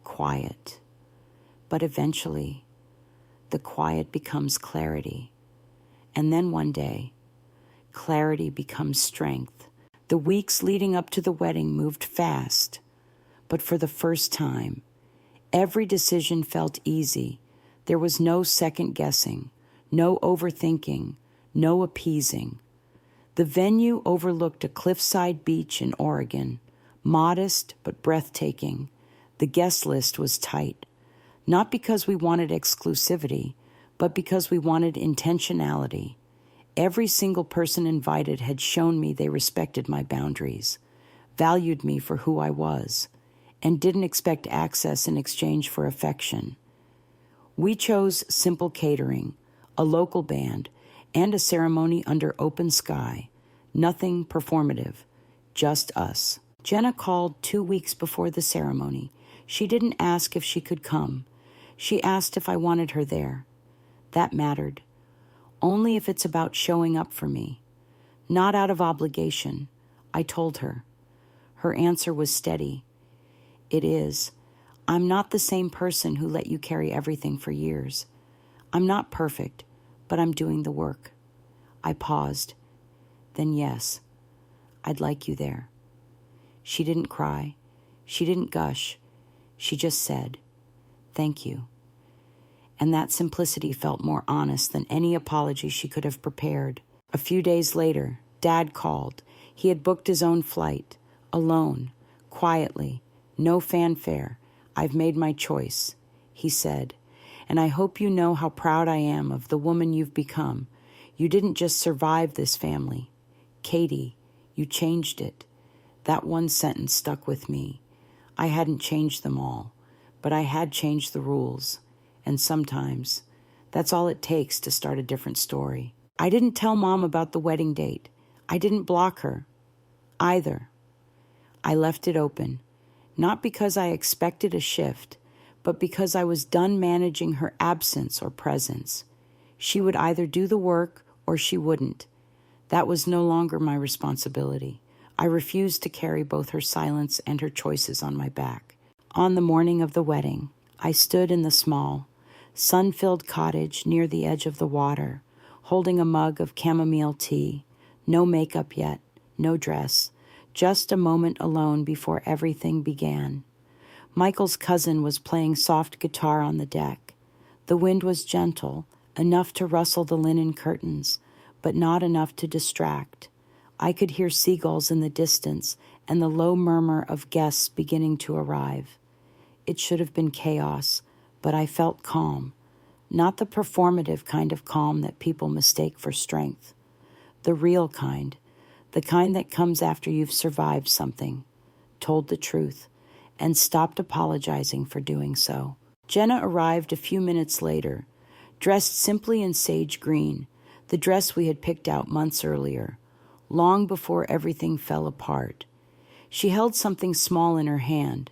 A: quiet. But eventually, the quiet becomes clarity. And then one day, clarity becomes strength. The weeks leading up to the wedding moved fast, but for the first time, every decision felt easy. There was no second guessing, no overthinking, no appeasing. The venue overlooked a cliffside beach in Oregon, modest but breathtaking. The guest list was tight, not because we wanted exclusivity, but because we wanted intentionality. Every single person invited had shown me they respected my boundaries, valued me for who I was, and didn't expect access in exchange for affection. We chose simple catering, a local band, and a ceremony under open sky. Nothing performative, just us. Jenna called 2 weeks before the ceremony. She didn't ask if she could come. She asked if I wanted her there. That mattered. Only if it's about showing up for me. Not out of obligation, I told her. Her answer was steady. It is. I'm not the same person who let you carry everything for years. I'm not perfect, but I'm doing the work. I paused. Then yes, I'd like you there. She didn't cry. She didn't gush. She just said, thank you. And that simplicity felt more honest than any apology she could have prepared. A few days later, Dad called. He had booked his own flight, alone, quietly, no fanfare. I've made my choice, he said, and I hope you know how proud I am of the woman you've become. You didn't just survive this family. Katie, you changed it. That one sentence stuck with me. I hadn't changed them all, but I had changed the rules. And sometimes, that's all it takes to start a different story. I didn't tell Mom about the wedding date. I didn't block her, either. I left it open, not because I expected a shift, but because I was done managing her absence or presence. She would either do the work or she wouldn't. That was no longer my responsibility. I refused to carry both her silence and her choices on my back. On the morning of the wedding, I stood in the small, sun-filled cottage near the edge of the water, holding a mug of chamomile tea. No makeup yet, no dress, just a moment alone before everything began. Michael's cousin was playing soft guitar on the deck. The wind was gentle, enough to rustle the linen curtains, but not enough to distract. I could hear seagulls in the distance and the low murmur of guests beginning to arrive. It should have been chaos, but I felt calm, not the performative kind of calm that people mistake for strength. The real kind, the kind that comes after you've survived something, told the truth, and stopped apologizing for doing so. Jenna arrived a few minutes later, dressed simply in sage green, the dress we had picked out months earlier, long before everything fell apart. She held something small in her hand.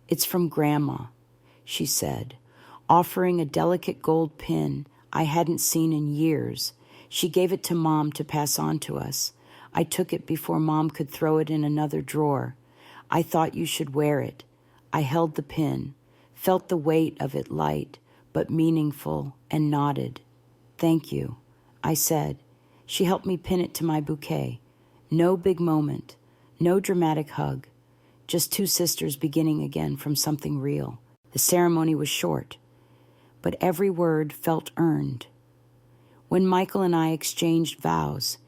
A: It's from Grandma, she said, offering a delicate gold pin I hadn't seen in years. She gave it to Mom to pass on to us. I took it before Mom could throw it in another drawer. I thought you should wear it. I held the pin, felt the weight of it light, but meaningful, and nodded. Thank you, I said. She helped me pin it to my bouquet. No big moment, no dramatic hug, just two sisters beginning again from something real. The ceremony was short, but every word felt earned. When Michael and I exchanged vows,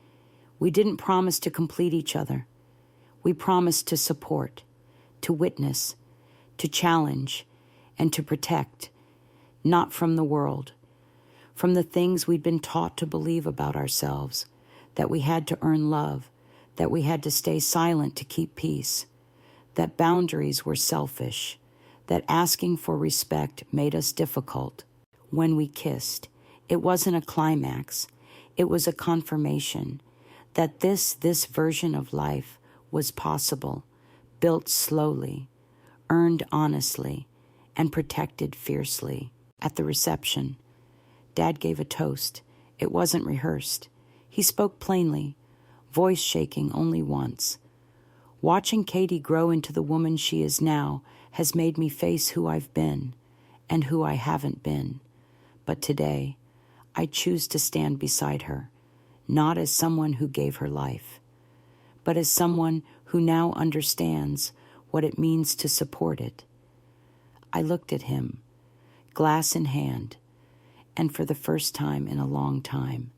A: we didn't promise to complete each other. We promised to support, to witness, to challenge, and to protect, not from the world, from the things we'd been taught to believe about ourselves, that we had to earn love, that we had to stay silent to keep peace, that boundaries were selfish, that asking for respect made us difficult. When we kissed, it wasn't a climax, it was a confirmation that this version of life was possible, built slowly, earned honestly, and protected fiercely. At the reception, Dad gave a toast. It wasn't rehearsed. He spoke plainly, voice shaking only once. Watching Katie grow into the woman she is now has made me face who I've been and who I haven't been. But today, I choose to stand beside her, not as someone who gave her life, but as someone who now understands what it means to support it. I looked at him, glass in hand, and for the first time in a long time,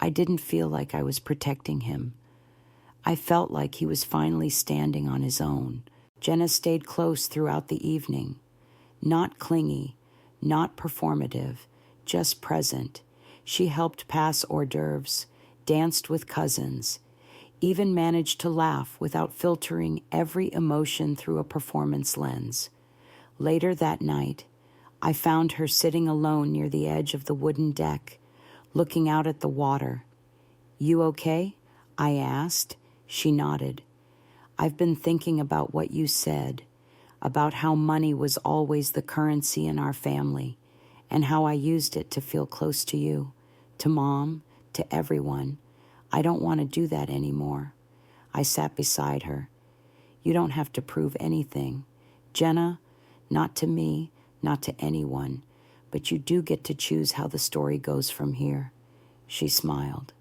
A: I didn't feel like I was protecting him. I felt like he was finally standing on his own. Jenna stayed close throughout the evening, not clingy, not performative, just present. She helped pass hors d'oeuvres, danced with cousins, even managed to laugh without filtering every emotion through a performance lens. Later that night, I found her sitting alone near the edge of the wooden deck, looking out at the water. "You okay?" I asked. She nodded. "I've been thinking about what you said, about how money was always the currency in our family, and how I used it to feel close to you, to Mom, to everyone. I don't want to do that anymore. I sat beside her. You don't have to prove anything. Jenna, not to me, not to anyone, but you do get to choose how the story goes from here. She smiled.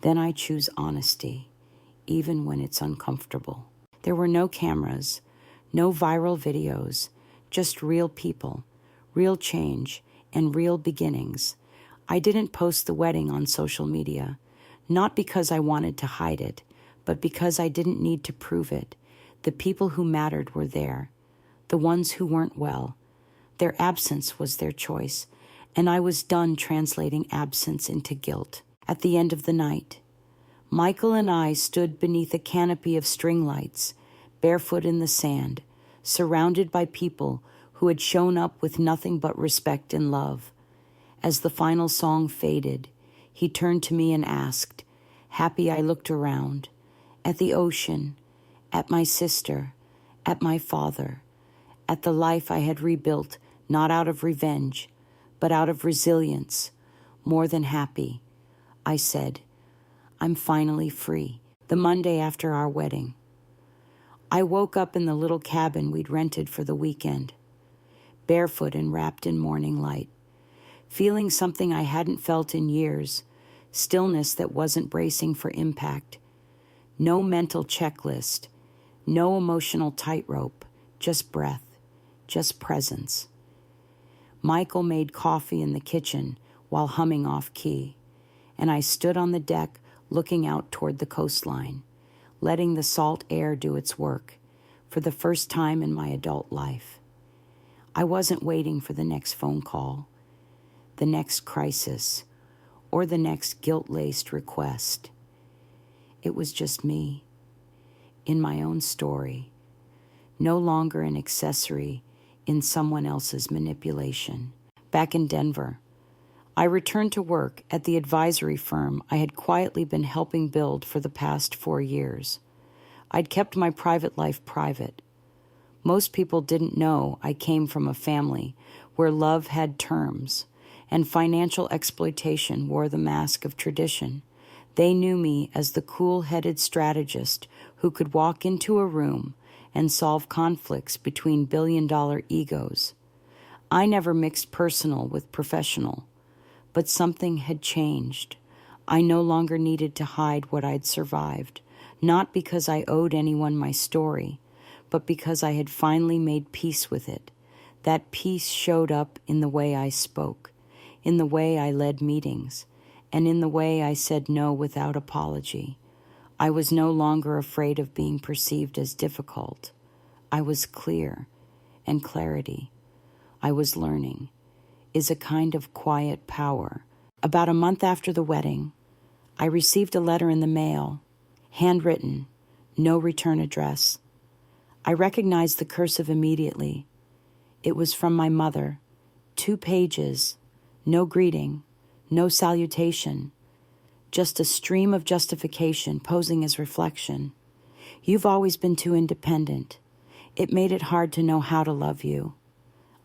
A: Then I choose honesty, even when it's uncomfortable. There were no cameras, no viral videos, just real people, real change, and real beginnings. I didn't post the wedding on social media, not because I wanted to hide it, but because I didn't need to prove it. The people who mattered were there, the ones who weren't well. Their absence was their choice, and I was done translating absence into guilt. At the end of the night, Michael and I stood beneath a canopy of string lights, barefoot in the sand, surrounded by people who had shown up with nothing but respect and love. As the final song faded, he turned to me and asked, happy I looked around, at the ocean, at my sister, at my father, at the life I had rebuilt, not out of revenge, but out of resilience, more than happy. I said, I'm finally free. The Monday after our wedding, I woke up in the little cabin we'd rented for the weekend, barefoot and wrapped in morning light, feeling something I hadn't felt in years, stillness that wasn't bracing for impact. No mental checklist, no emotional tightrope, just breath, just presence. Michael made coffee in the kitchen while humming off key, and I stood on the deck looking out toward the coastline, letting the salt air do its work for the first time in my adult life. I wasn't waiting for the next phone call, the next crisis, or the next guilt-laced request. It was just me, in my own story, no longer an accessory in someone else's manipulation. Back in Denver, I returned to work at the advisory firm I had quietly been helping build for the past 4 years. I'd kept my private life private. Most people didn't know I came from a family where love had terms and financial exploitation wore the mask of tradition. They knew me as the cool-headed strategist who could walk into a room and solve conflicts between billion-dollar egos. I never mixed personal with professional, but something had changed. I no longer needed to hide what I'd survived, not because I owed anyone my story, but because I had finally made peace with it. That peace showed up in the way I spoke, in the way I led meetings, and in the way I said no without apology. I was no longer afraid of being perceived as difficult. I was clear, and clarity, I was learning, is a kind of quiet power. About a month after the wedding, I received a letter in the mail, handwritten, no return address. I recognized the cursive immediately. It was from my mother, 2 pages, no greeting, no salutation, just a stream of justification posing as reflection. You've always been too independent. It made it hard to know how to love you.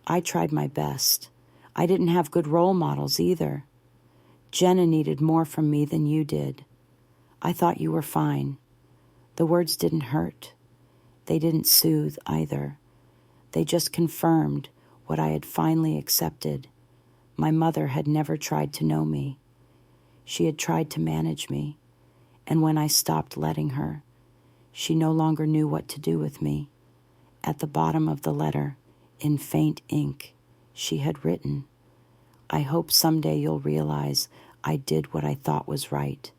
A: I tried my best. I didn't have good role models either. Jenna needed more from me than you did. I thought you were fine. The words didn't hurt. They didn't soothe either. They just confirmed what I had finally accepted. My mother had never tried to know me. She had tried to manage me, and when I stopped letting her, she no longer knew what to do with me. At the bottom of the letter, in faint ink, she had written, I hope someday you'll realize I did what I thought was right.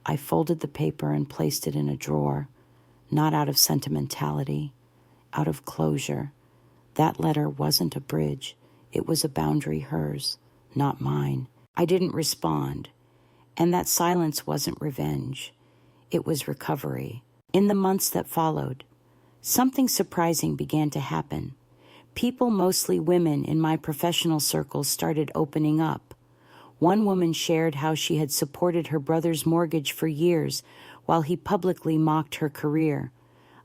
A: I folded the paper and placed it in a drawer, not out of sentimentality, out of closure. That letter wasn't a bridge. It was a boundary, hers, not mine. I didn't respond, and that silence wasn't revenge. It was recovery. In the months that followed, something surprising began to happen. People, mostly women in my professional circles, started opening up. One woman shared how she had supported her brother's mortgage for years while he publicly mocked her career.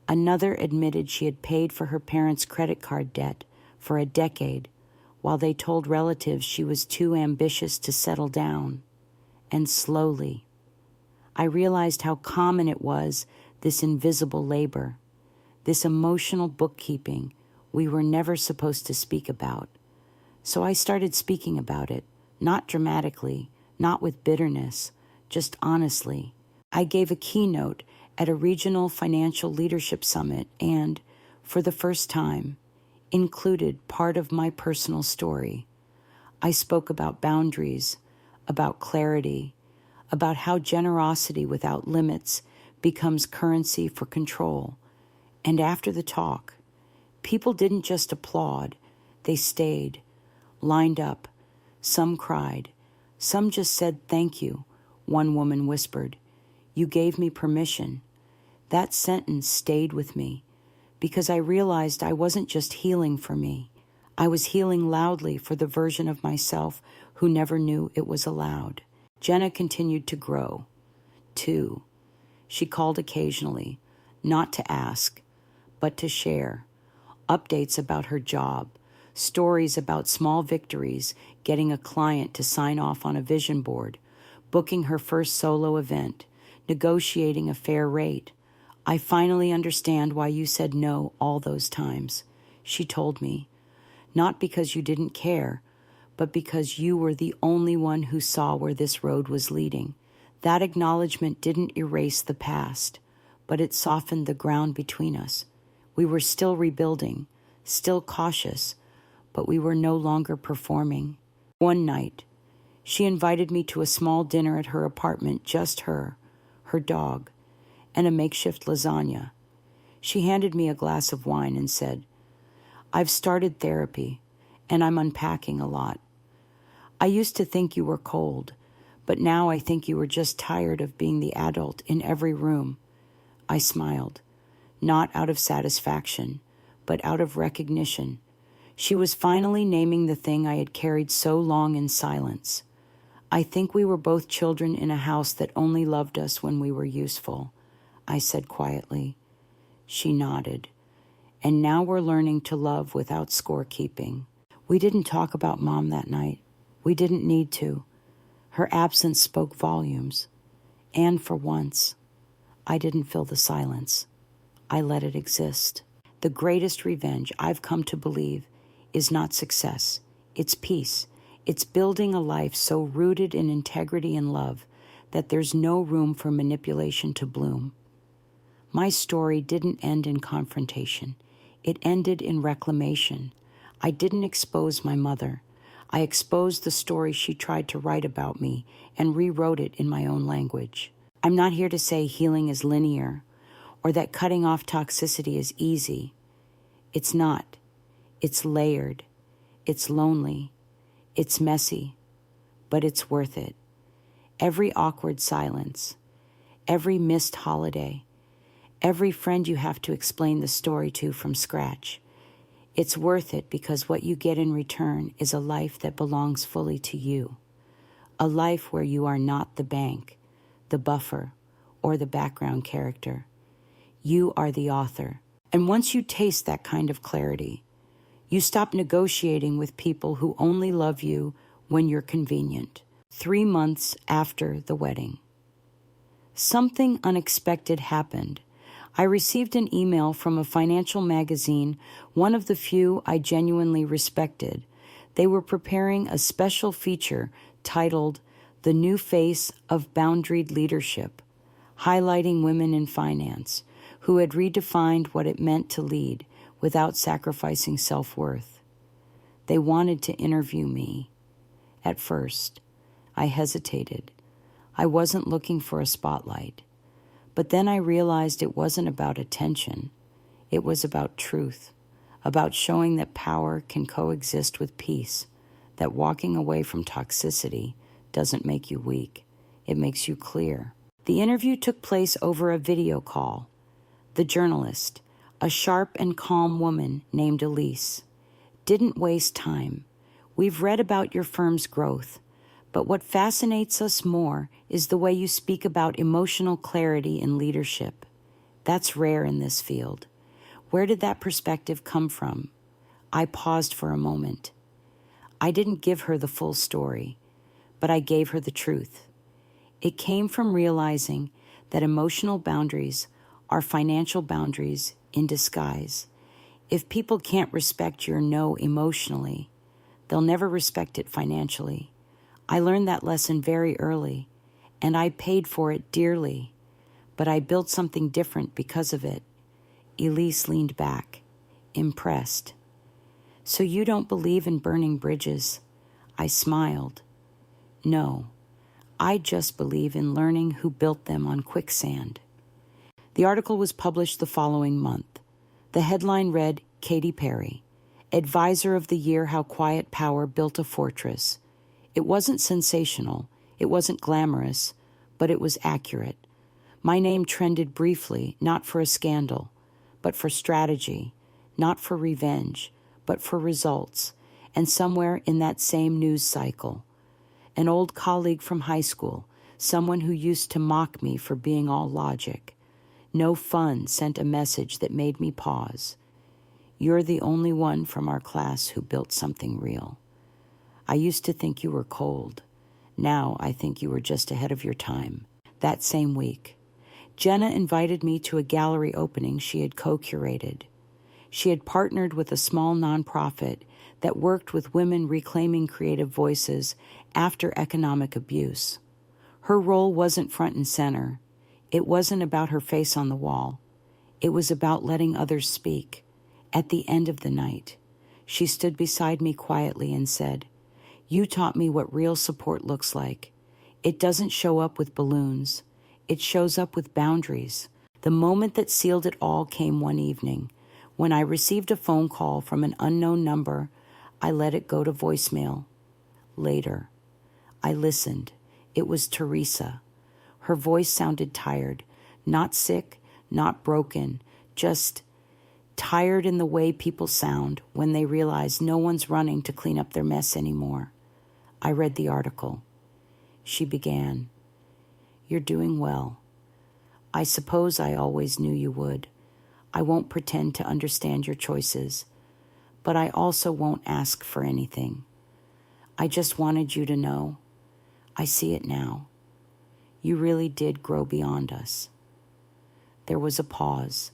A: Another admitted she had paid for her parents' credit card debt for a decade while they told relatives she was too ambitious to settle down. And slowly, I realized how common it was, this invisible labor, this emotional bookkeeping we were never supposed to speak about. So I started speaking about it, not dramatically, not with bitterness, just honestly. I gave a keynote at a regional financial leadership summit and, for the first time, included part of my personal story. I spoke about boundaries, about clarity, about how generosity without limits becomes currency for control. And after the talk, people didn't just applaud, they stayed, lined up. Some cried. Some just said thank you. One woman whispered, "You gave me permission." That sentence stayed with me because I realized I wasn't just healing for me. I was healing loudly for the version of myself who never knew it was allowed. Jenna continued to grow. Too. She called occasionally, not to ask, but to share. Updates about her job, stories about small victories, getting a client to sign off on a vision board, booking her first solo event, negotiating a fair rate. "I finally understand why you said no all those times," she told me. "Not because you didn't care, but because you were the only one who saw where this road was leading." That acknowledgement didn't erase the past, but it softened the ground between us. We were still rebuilding, still cautious, but we were no longer performing. One night, she invited me to a small dinner at her apartment, just her dog, and a makeshift lasagna. She handed me a glass of wine and said, "I've started therapy, and I'm unpacking a lot. I used to think you were cold, but now I think you were just tired of being the adult in every room." I smiled, not out of satisfaction, but out of recognition. She was finally naming the thing I had carried so long in silence. "I think we were both children in a house that only loved us when we were useful," I said quietly. She nodded. "And now we're learning to love without scorekeeping." We didn't talk about Mom that night. We didn't need to. Her absence spoke volumes. And for once, I didn't fill the silence. I let it exist. The greatest revenge, I've come to believe, is not success. It's peace. It's building a life so rooted in integrity and love that there's no room for manipulation to bloom. My story didn't end in confrontation. It ended in reclamation. I didn't expose my mother. I exposed the story she tried to write about me and rewrote it in my own language. I'm not here to say healing is linear or that cutting off toxicity is easy. It's not. It's layered. It's lonely. It's messy, but it's worth it. Every awkward silence, every missed holiday, every friend you have to explain the story to from scratch. It's worth it because what you get in return is a life that belongs fully to you. A life where you are not the bank, the buffer, or the background character. You are the author. And once you taste that kind of clarity, you stop negotiating with people who only love you when you're convenient. 3 months after the wedding, something unexpected happened. I received an email from a financial magazine, one of the few I genuinely respected. They were preparing a special feature titled "The New Face of Boundaried Leadership," highlighting women in finance who had redefined what it meant to lead without sacrificing self-worth. They wanted to interview me. At first, I hesitated. I wasn't looking for a spotlight. But then I realized it wasn't about attention. It was about truth, about showing that power can coexist with peace, that walking away from toxicity doesn't make you weak. It makes you clear. The interview took place over a video call. The journalist, a sharp and calm woman named Elise, didn't waste time. "We've read about your firm's growth, but what fascinates us more is the way you speak about emotional clarity in leadership. That's rare in this field. Where did that perspective come from?" I paused for a moment. I didn't give her the full story, but I gave her the truth. It came from realizing that emotional boundaries are financial boundaries in disguise. If people can't respect your no emotionally, they'll never respect it financially. I learned that lesson very early, and I paid for it dearly, but I built something different because of it. Elise leaned back, impressed. So you don't believe in burning bridges? I smiled. No, I just believe in learning who built them on quicksand. The article was published the following month. The headline read, Katy Perry, Advisor of the Year: How Quiet Power Built a Fortress. It wasn't sensational, it wasn't glamorous, but it was accurate. My name trended briefly, not for a scandal, but for strategy, not for revenge, but for results, and somewhere in that same news cycle, an old colleague from high school, someone who used to mock me for being all logic, no fun, sent a message that made me pause. You're the only one from our class who built something real. I used to think you were cold. Now I think you were just ahead of your time. That same week, Jenna invited me to a gallery opening she had co-curated. She had partnered with a small nonprofit that worked with women reclaiming creative voices after economic abuse. Her role wasn't front and center. It wasn't about her face on the wall. It was about letting others speak. At the end of the night, she stood beside me quietly and said, "You taught me what real support looks like. It doesn't show up with balloons. It shows up with boundaries." The moment that sealed it all came one evening. When I received a phone call from an unknown number, I let it go to voicemail. Later, I listened. It was Teresa. Her voice sounded tired, not sick, not broken, just tired in the way people sound when they realize no one's running to clean up their mess anymore. I read the article. She began, "You're doing well. I suppose I always knew you would. I won't pretend to understand your choices, but I also won't ask for anything. I just wanted you to know. I see it now. You really did grow beyond us." There was a pause.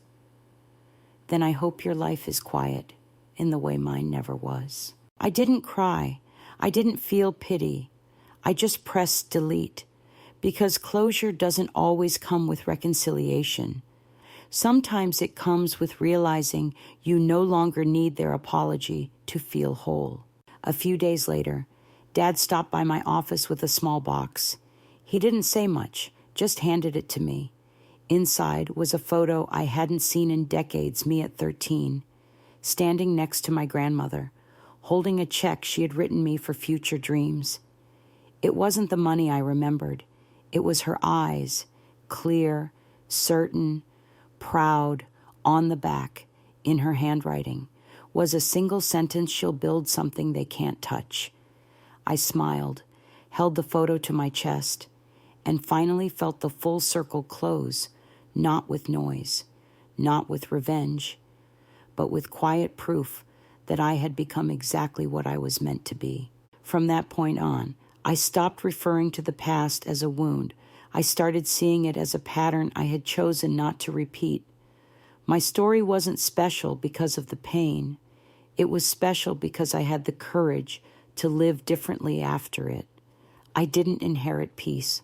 A: "Then I hope your life is quiet in the way mine never was." I didn't cry. I didn't feel pity. I just pressed delete, because closure doesn't always come with reconciliation. Sometimes it comes with realizing you no longer need their apology to feel whole. A few days later, Dad stopped by my office with a small box. He didn't say much, just handed it to me. Inside was a photo I hadn't seen in decades, me at 13, standing next to my grandmother, holding a check she had written me for future dreams. It wasn't the money I remembered. It was her eyes, clear, certain, proud, on the back, in her handwriting, was a single sentence: "She'll build something they can't touch." I smiled, held the photo to my chest, and finally felt the full circle close, not with noise, not with revenge, but with quiet proof that I had become exactly what I was meant to be. From that point on, I stopped referring to the past as a wound. I started seeing it as a pattern I had chosen not to repeat. My story wasn't special because of the pain. It was special because I had the courage to live differently after it. I didn't inherit peace.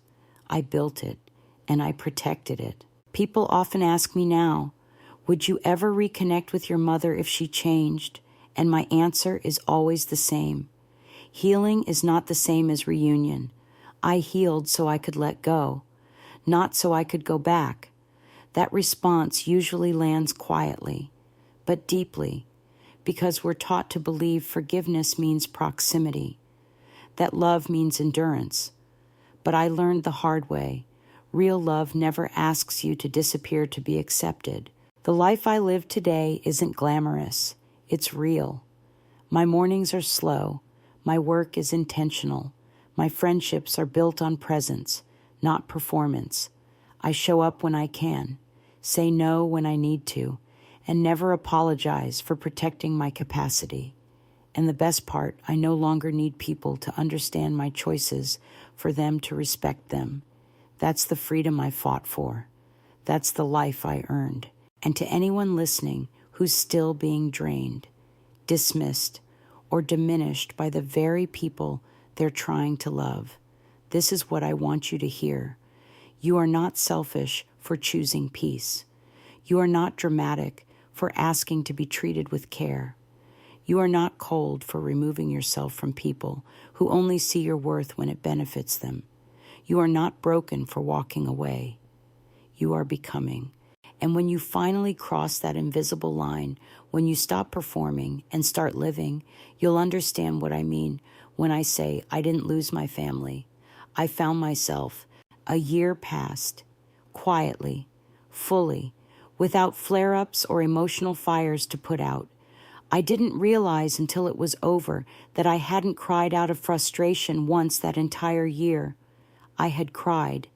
A: I built it, and I protected it. People often ask me now, would you ever reconnect with your mother if she changed? And my answer is always the same. Healing is not the same as reunion. I healed so I could let go, not so I could go back. That response usually lands quietly, but deeply, because we're taught to believe forgiveness means proximity, that love means endurance. But I learned the hard way. Real love never asks you to disappear to be accepted. The life I live today isn't glamorous. It's real. My mornings are slow. My work is intentional. My friendships are built on presence, not performance. I show up when I can, say no when I need to, and never apologize for protecting my capacity. And the best part, I no longer need people to understand my choices for them to respect them. That's the freedom I fought for. That's the life I earned. And to anyone listening who's still being drained, dismissed, or diminished by the very people they're trying to love, this is what I want you to hear. You are not selfish for choosing peace. You are not dramatic for asking to be treated with care. You are not cold for removing yourself from people who only see your worth when it benefits them. You are not broken for walking away. You are becoming. And when you finally cross that invisible line, when you stop performing and start living, you'll understand what I mean when I say I didn't lose my family. I found myself. A year passed, quietly, fully, without flare-ups or emotional fires to put out. I didn't realize until it was over that I hadn't cried out of frustration once that entire year. I had cried,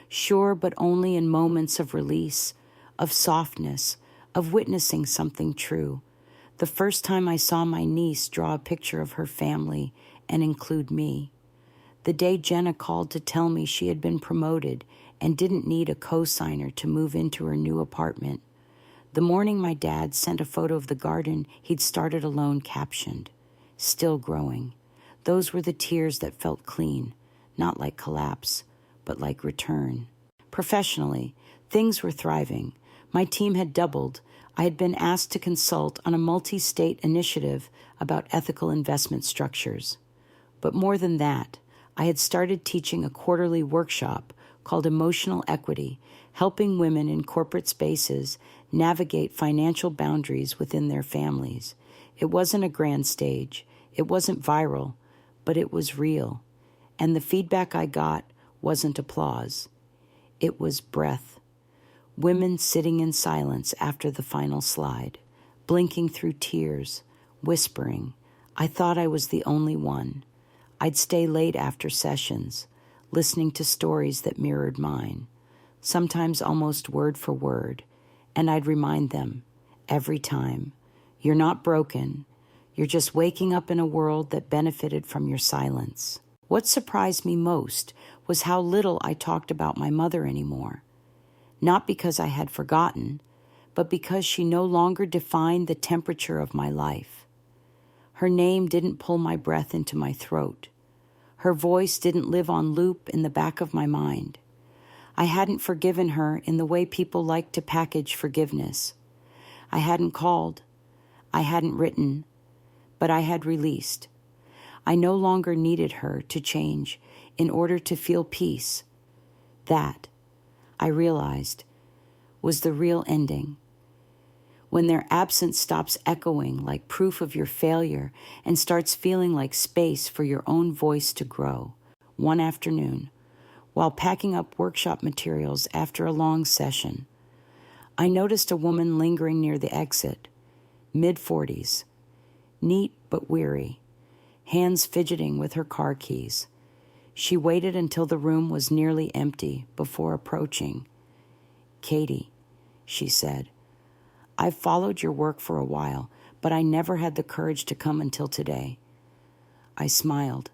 A: sure, but only in moments of release, of softness, of witnessing something true. The first time I saw my niece draw a picture of her family and include me. The day Jenna called to tell me she had been promoted and didn't need a co-signer to move into her new apartment. The morning my dad sent a photo of the garden he'd started alone captioned, "Still growing." Those were the tears that felt clean, not like collapse, but like return. Professionally, things were thriving. My team had doubled. I had been asked to consult on a multi-state initiative about ethical investment structures. But more than that, I had started teaching a quarterly workshop called Emotional Equity, helping women in corporate spaces navigate financial boundaries within their families. It wasn't a grand stage. It wasn't viral, but it was real. And the feedback I got wasn't applause. It was breath. Women sitting in silence after the final slide, blinking through tears, whispering. I thought I was the only one. I'd stay late after sessions, listening to stories that mirrored mine, sometimes almost word for word, and I'd remind them, every time, you're not broken, you're just waking up in a world that benefited from your silence. What surprised me most was how little I talked about my mother anymore. Not because I had forgotten, but because she no longer defined the temperature of my life. Her name didn't pull my breath into my throat. Her voice didn't live on loop in the back of my mind. I hadn't forgiven her in the way people like to package forgiveness. I hadn't called. I hadn't written. But I had released. I no longer needed her to change in order to feel peace. That, I realized, was the real ending. When their absence stops echoing like proof of your failure and starts feeling like space for your own voice to grow. One afternoon, while packing up workshop materials after a long session, I noticed a woman lingering near the exit, mid-40s, neat but weary, hands fidgeting with her car keys. She waited until the room was nearly empty before approaching. "Katie," she said, "I've followed your work for a while, but I never had the courage to come until today." I smiled.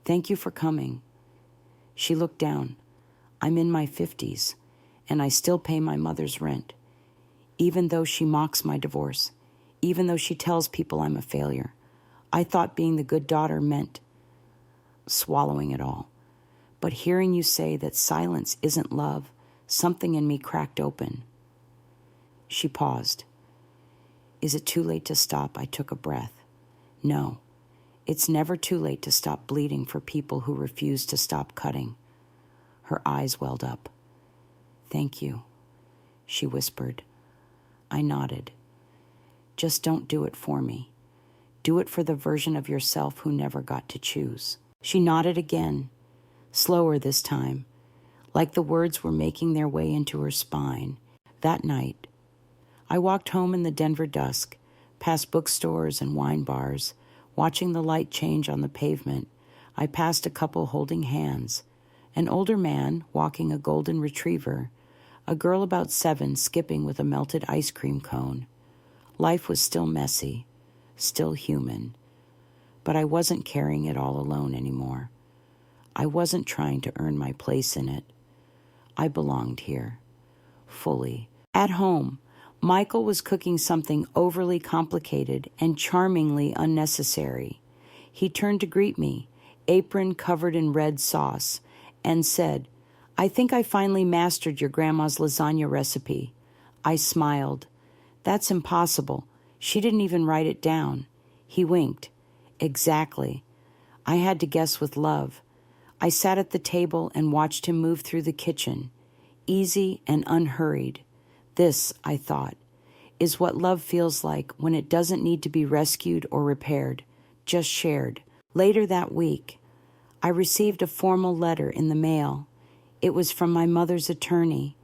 A: "Thank you for coming." She looked down. "I'm in my 50s, and I still pay my mother's rent, even though she mocks my divorce, even though she tells people I'm a failure. I thought being the good daughter meant swallowing it all. But hearing you say that silence isn't love, something in me cracked open." She paused. "Is it too late to stop?" I took a breath. "No, it's never too late to stop bleeding for people who refuse to stop cutting." Her eyes welled up. "Thank you," she whispered. I nodded. "Just don't do it for me. Do it for the version of yourself who never got to choose." She nodded again, slower this time, like the words were making their way into her spine. That night, I walked home in the Denver dusk, past bookstores and wine bars, watching the light change on the pavement. I passed a couple holding hands, an older man walking a golden retriever, a girl about 7 skipping with a melted ice cream cone. Life was still messy, still human, but I wasn't carrying it all alone anymore. I wasn't trying to earn my place in it. I belonged here, fully. At home, Michael was cooking something overly complicated and charmingly unnecessary. He turned to greet me, apron covered in red sauce, and said, "I think I finally mastered your grandma's lasagna recipe." I smiled. "That's impossible. She didn't even write it down." He winked. "Exactly. I had to guess with love." I sat at the table and watched him move through the kitchen, easy and unhurried. This, I thought, is what love feels like when it doesn't need to be rescued or repaired, just shared. Later that week, I received a formal letter in the mail. It was from my mother's attorney.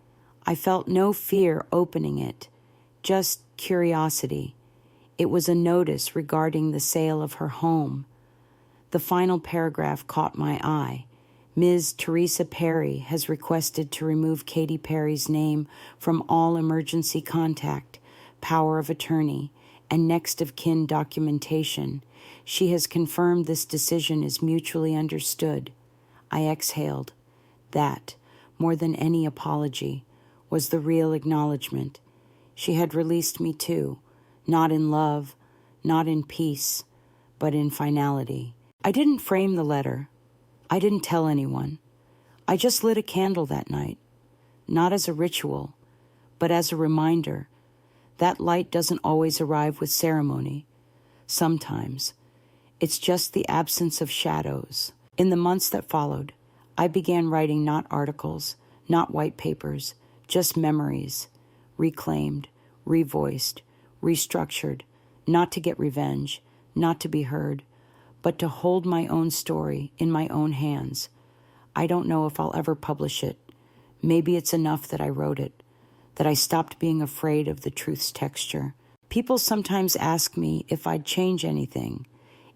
A: I felt no fear opening it, just curiosity. It was a notice regarding the sale of her home. The final paragraph caught my eye. Ms. Teresa Perry has requested to remove Katy Perry's name from all emergency contact, power of attorney, and next of kin documentation. She has confirmed this decision is mutually understood. I exhaled. That, more than any apology, was the real acknowledgement. She had released me too, not in love, not in peace, but in finality. I didn't frame the letter. I didn't tell anyone. I just lit a candle that night, not as a ritual, but as a reminder. That light doesn't always arrive with ceremony. Sometimes. It's just the absence of shadows. In the months that followed, I began writing not articles, not white papers, just memories, reclaimed, revoiced, restructured, not to get revenge, not to be heard, but to hold my own story in my own hands. I don't know if I'll ever publish it. Maybe it's enough that I wrote it, that I stopped being afraid of the truth's texture. People sometimes ask me if I'd change anything,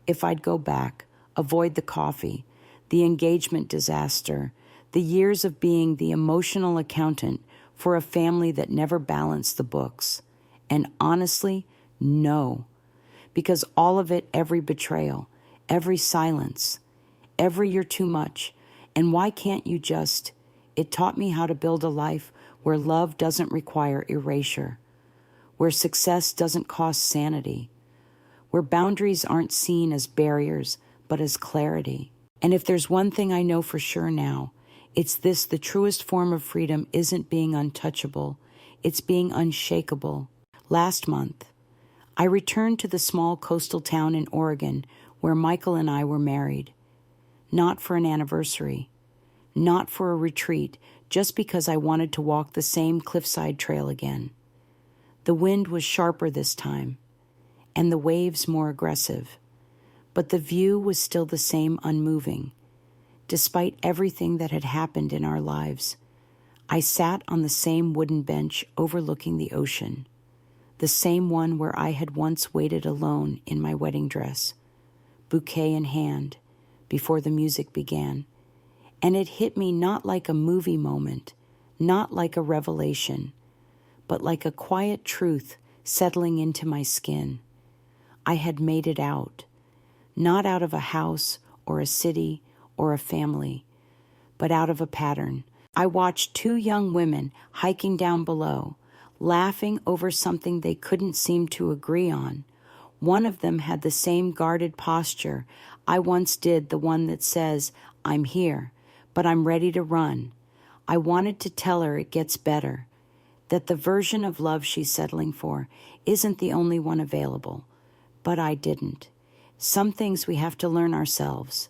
A: if I'd go back, avoid the coffee, the engagement disaster, the years of being the emotional accountant for a family that never balanced the books. And honestly, no. Because all of it, every betrayal, every silence, every "you're too much," and why can't you just, it taught me how to build a life where love doesn't require erasure, where success doesn't cost sanity, where boundaries aren't seen as barriers, but as clarity. And if there's one thing I know for sure now, it's this: the truest form of freedom isn't being untouchable, it's being unshakable. Last month, I returned to the small coastal town in Oregon where Michael and I were married. Not for an anniversary, not for a retreat, just because I wanted to walk the same cliffside trail again. The wind was sharper this time, and the waves more aggressive, but the view was still the same, unmoving. Despite everything that had happened in our lives, I sat on the same wooden bench overlooking the ocean, the same one where I had once waited alone in my wedding dress, bouquet in hand, before the music began. And it hit me not like a movie moment, not like a revelation, but like a quiet truth settling into my skin. I had made it out, not out of a house or a city or a family, but out of a pattern. I watched two young women hiking down below, laughing over something they couldn't seem to agree on. One of them had the same guarded posture I once did, the one that says, "I'm here, but I'm ready to run." I wanted to tell her it gets better, that the version of love she's settling for isn't the only one available. But I didn't. Some things we have to learn ourselves.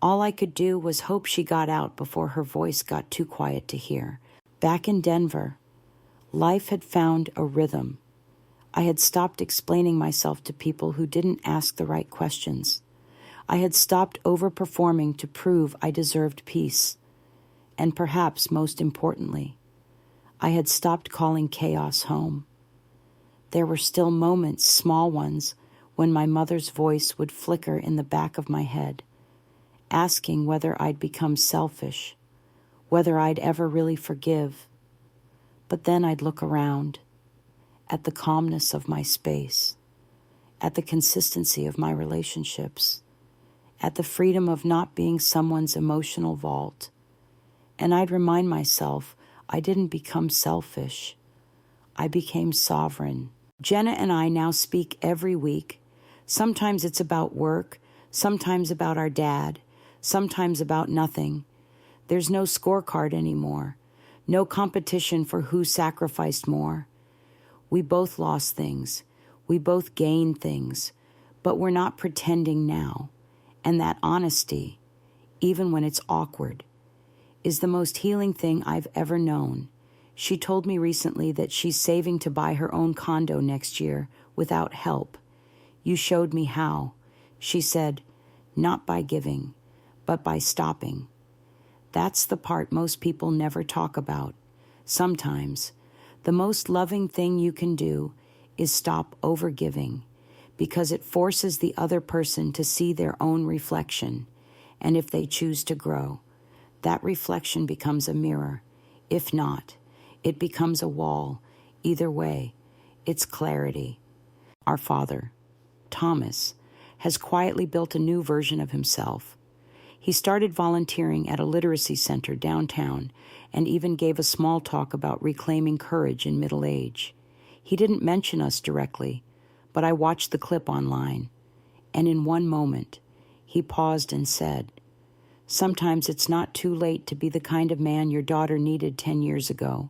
A: All I could do was hope she got out before her voice got too quiet to hear. Back in Denver, life had found a rhythm. I had stopped explaining myself to people who didn't ask the right questions. I had stopped overperforming to prove I deserved peace. And perhaps most importantly, I had stopped calling chaos home. There were still moments, small ones, when my mother's voice would flicker in the back of my head, asking whether I'd become selfish, whether I'd ever really forgive. But then I'd look around, at the calmness of my space, at the consistency of my relationships, at the freedom of not being someone's emotional vault. And I'd remind myself I didn't become selfish. I became sovereign. Jenna and I now speak every week. Sometimes it's about work, sometimes about our dad, sometimes about nothing. There's no scorecard anymore, no competition for who sacrificed more. We both lost things, we both gained things, but we're not pretending now. And that honesty, even when it's awkward, is the most healing thing I've ever known. She told me recently that she's saving to buy her own condo next year without help. You showed me how. She said, not by giving, but by stopping. That's the part most people never talk about. Sometimes, the most loving thing you can do is stop overgiving, because it forces the other person to see their own reflection, and if they choose to grow, that reflection becomes a mirror. If not, it becomes a wall. Either way, it's clarity. Our father, Thomas, has quietly built a new version of himself. He started volunteering at a literacy center downtown and even gave a small talk about reclaiming courage in middle age. He didn't mention us directly, but I watched the clip online, and in one moment, he paused and said, "Sometimes it's not too late to be the kind of man your daughter needed 10 years ago."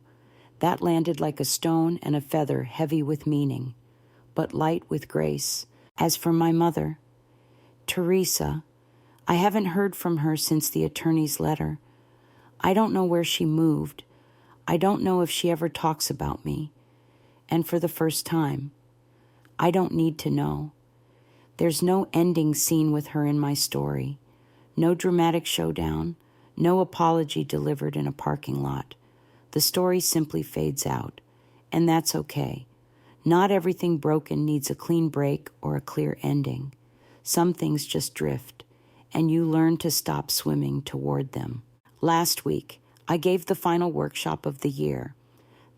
A: That landed like a stone and a feather, heavy with meaning, but light with grace. As for my mother, Teresa, I haven't heard from her since the attorney's letter. I don't know where she moved. I don't know if she ever talks about me. And for the first time, I don't need to know. There's no ending scene with her in my story. No dramatic showdown, no apology delivered in a parking lot. The story simply fades out, and that's okay. Not everything broken needs a clean break or a clear ending. Some things just drift, and you learn to stop swimming toward them. Last week, I gave the final workshop of the year.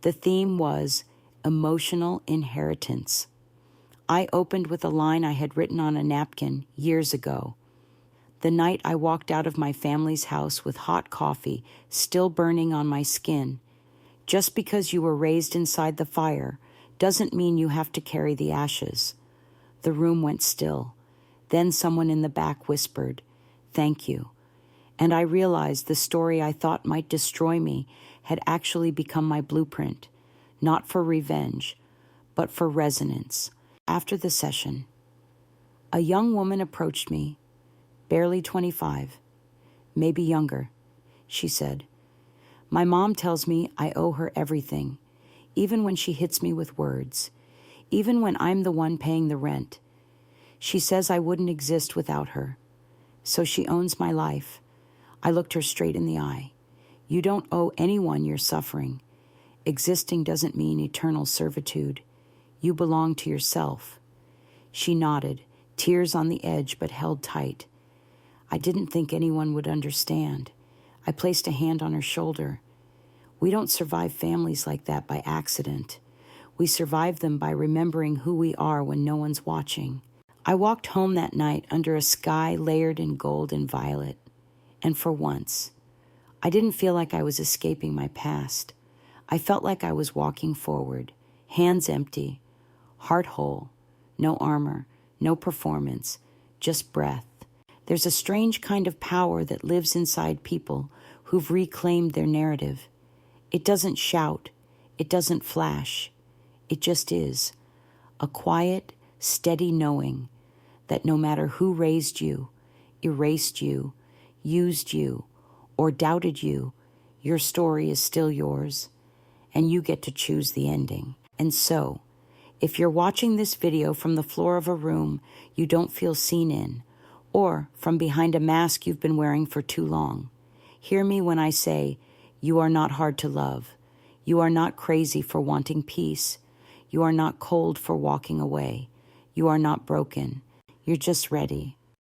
A: The theme was emotional inheritance. I opened with a line I had written on a napkin years ago. The night I walked out of my family's house with hot coffee still burning on my skin. Just because you were raised inside the fire doesn't mean you have to carry the ashes. The room went still. Then someone in the back whispered, "Thank you." And I realized the story I thought might destroy me had actually become my blueprint, not for revenge, but for resonance. After the session, a young woman approached me, barely 25, maybe younger. She said, "My mom tells me I owe her everything, even when she hits me with words, even when I'm the one paying the rent. She says I wouldn't exist without her, so she owns my life." I looked her straight in the eye. "You don't owe anyone your suffering. Existing doesn't mean eternal servitude. You belong to yourself." She nodded, tears on the edge but held tight. I didn't think anyone would understand. I placed a hand on her shoulder. We don't survive families like that by accident. We survive them by remembering who we are when no one's watching. I walked home that night under a sky layered in gold and violet. And for once, I didn't feel like I was escaping my past. I felt like I was walking forward, hands empty, heart whole, no armor, no performance, just breath. There's a strange kind of power that lives inside people who've reclaimed their narrative. It doesn't shout, it doesn't flash, it just is. A quiet, steady knowing that no matter who raised you, erased you, used you, or doubted you, your story is still yours, and you get to choose the ending. And so, if you're watching this video from the floor of a room you don't feel seen in, or from behind a mask you've been wearing for too long, hear me when I say, you are not hard to love. You are not crazy for wanting peace. You are not cold for walking away. You are not broken. You're just ready.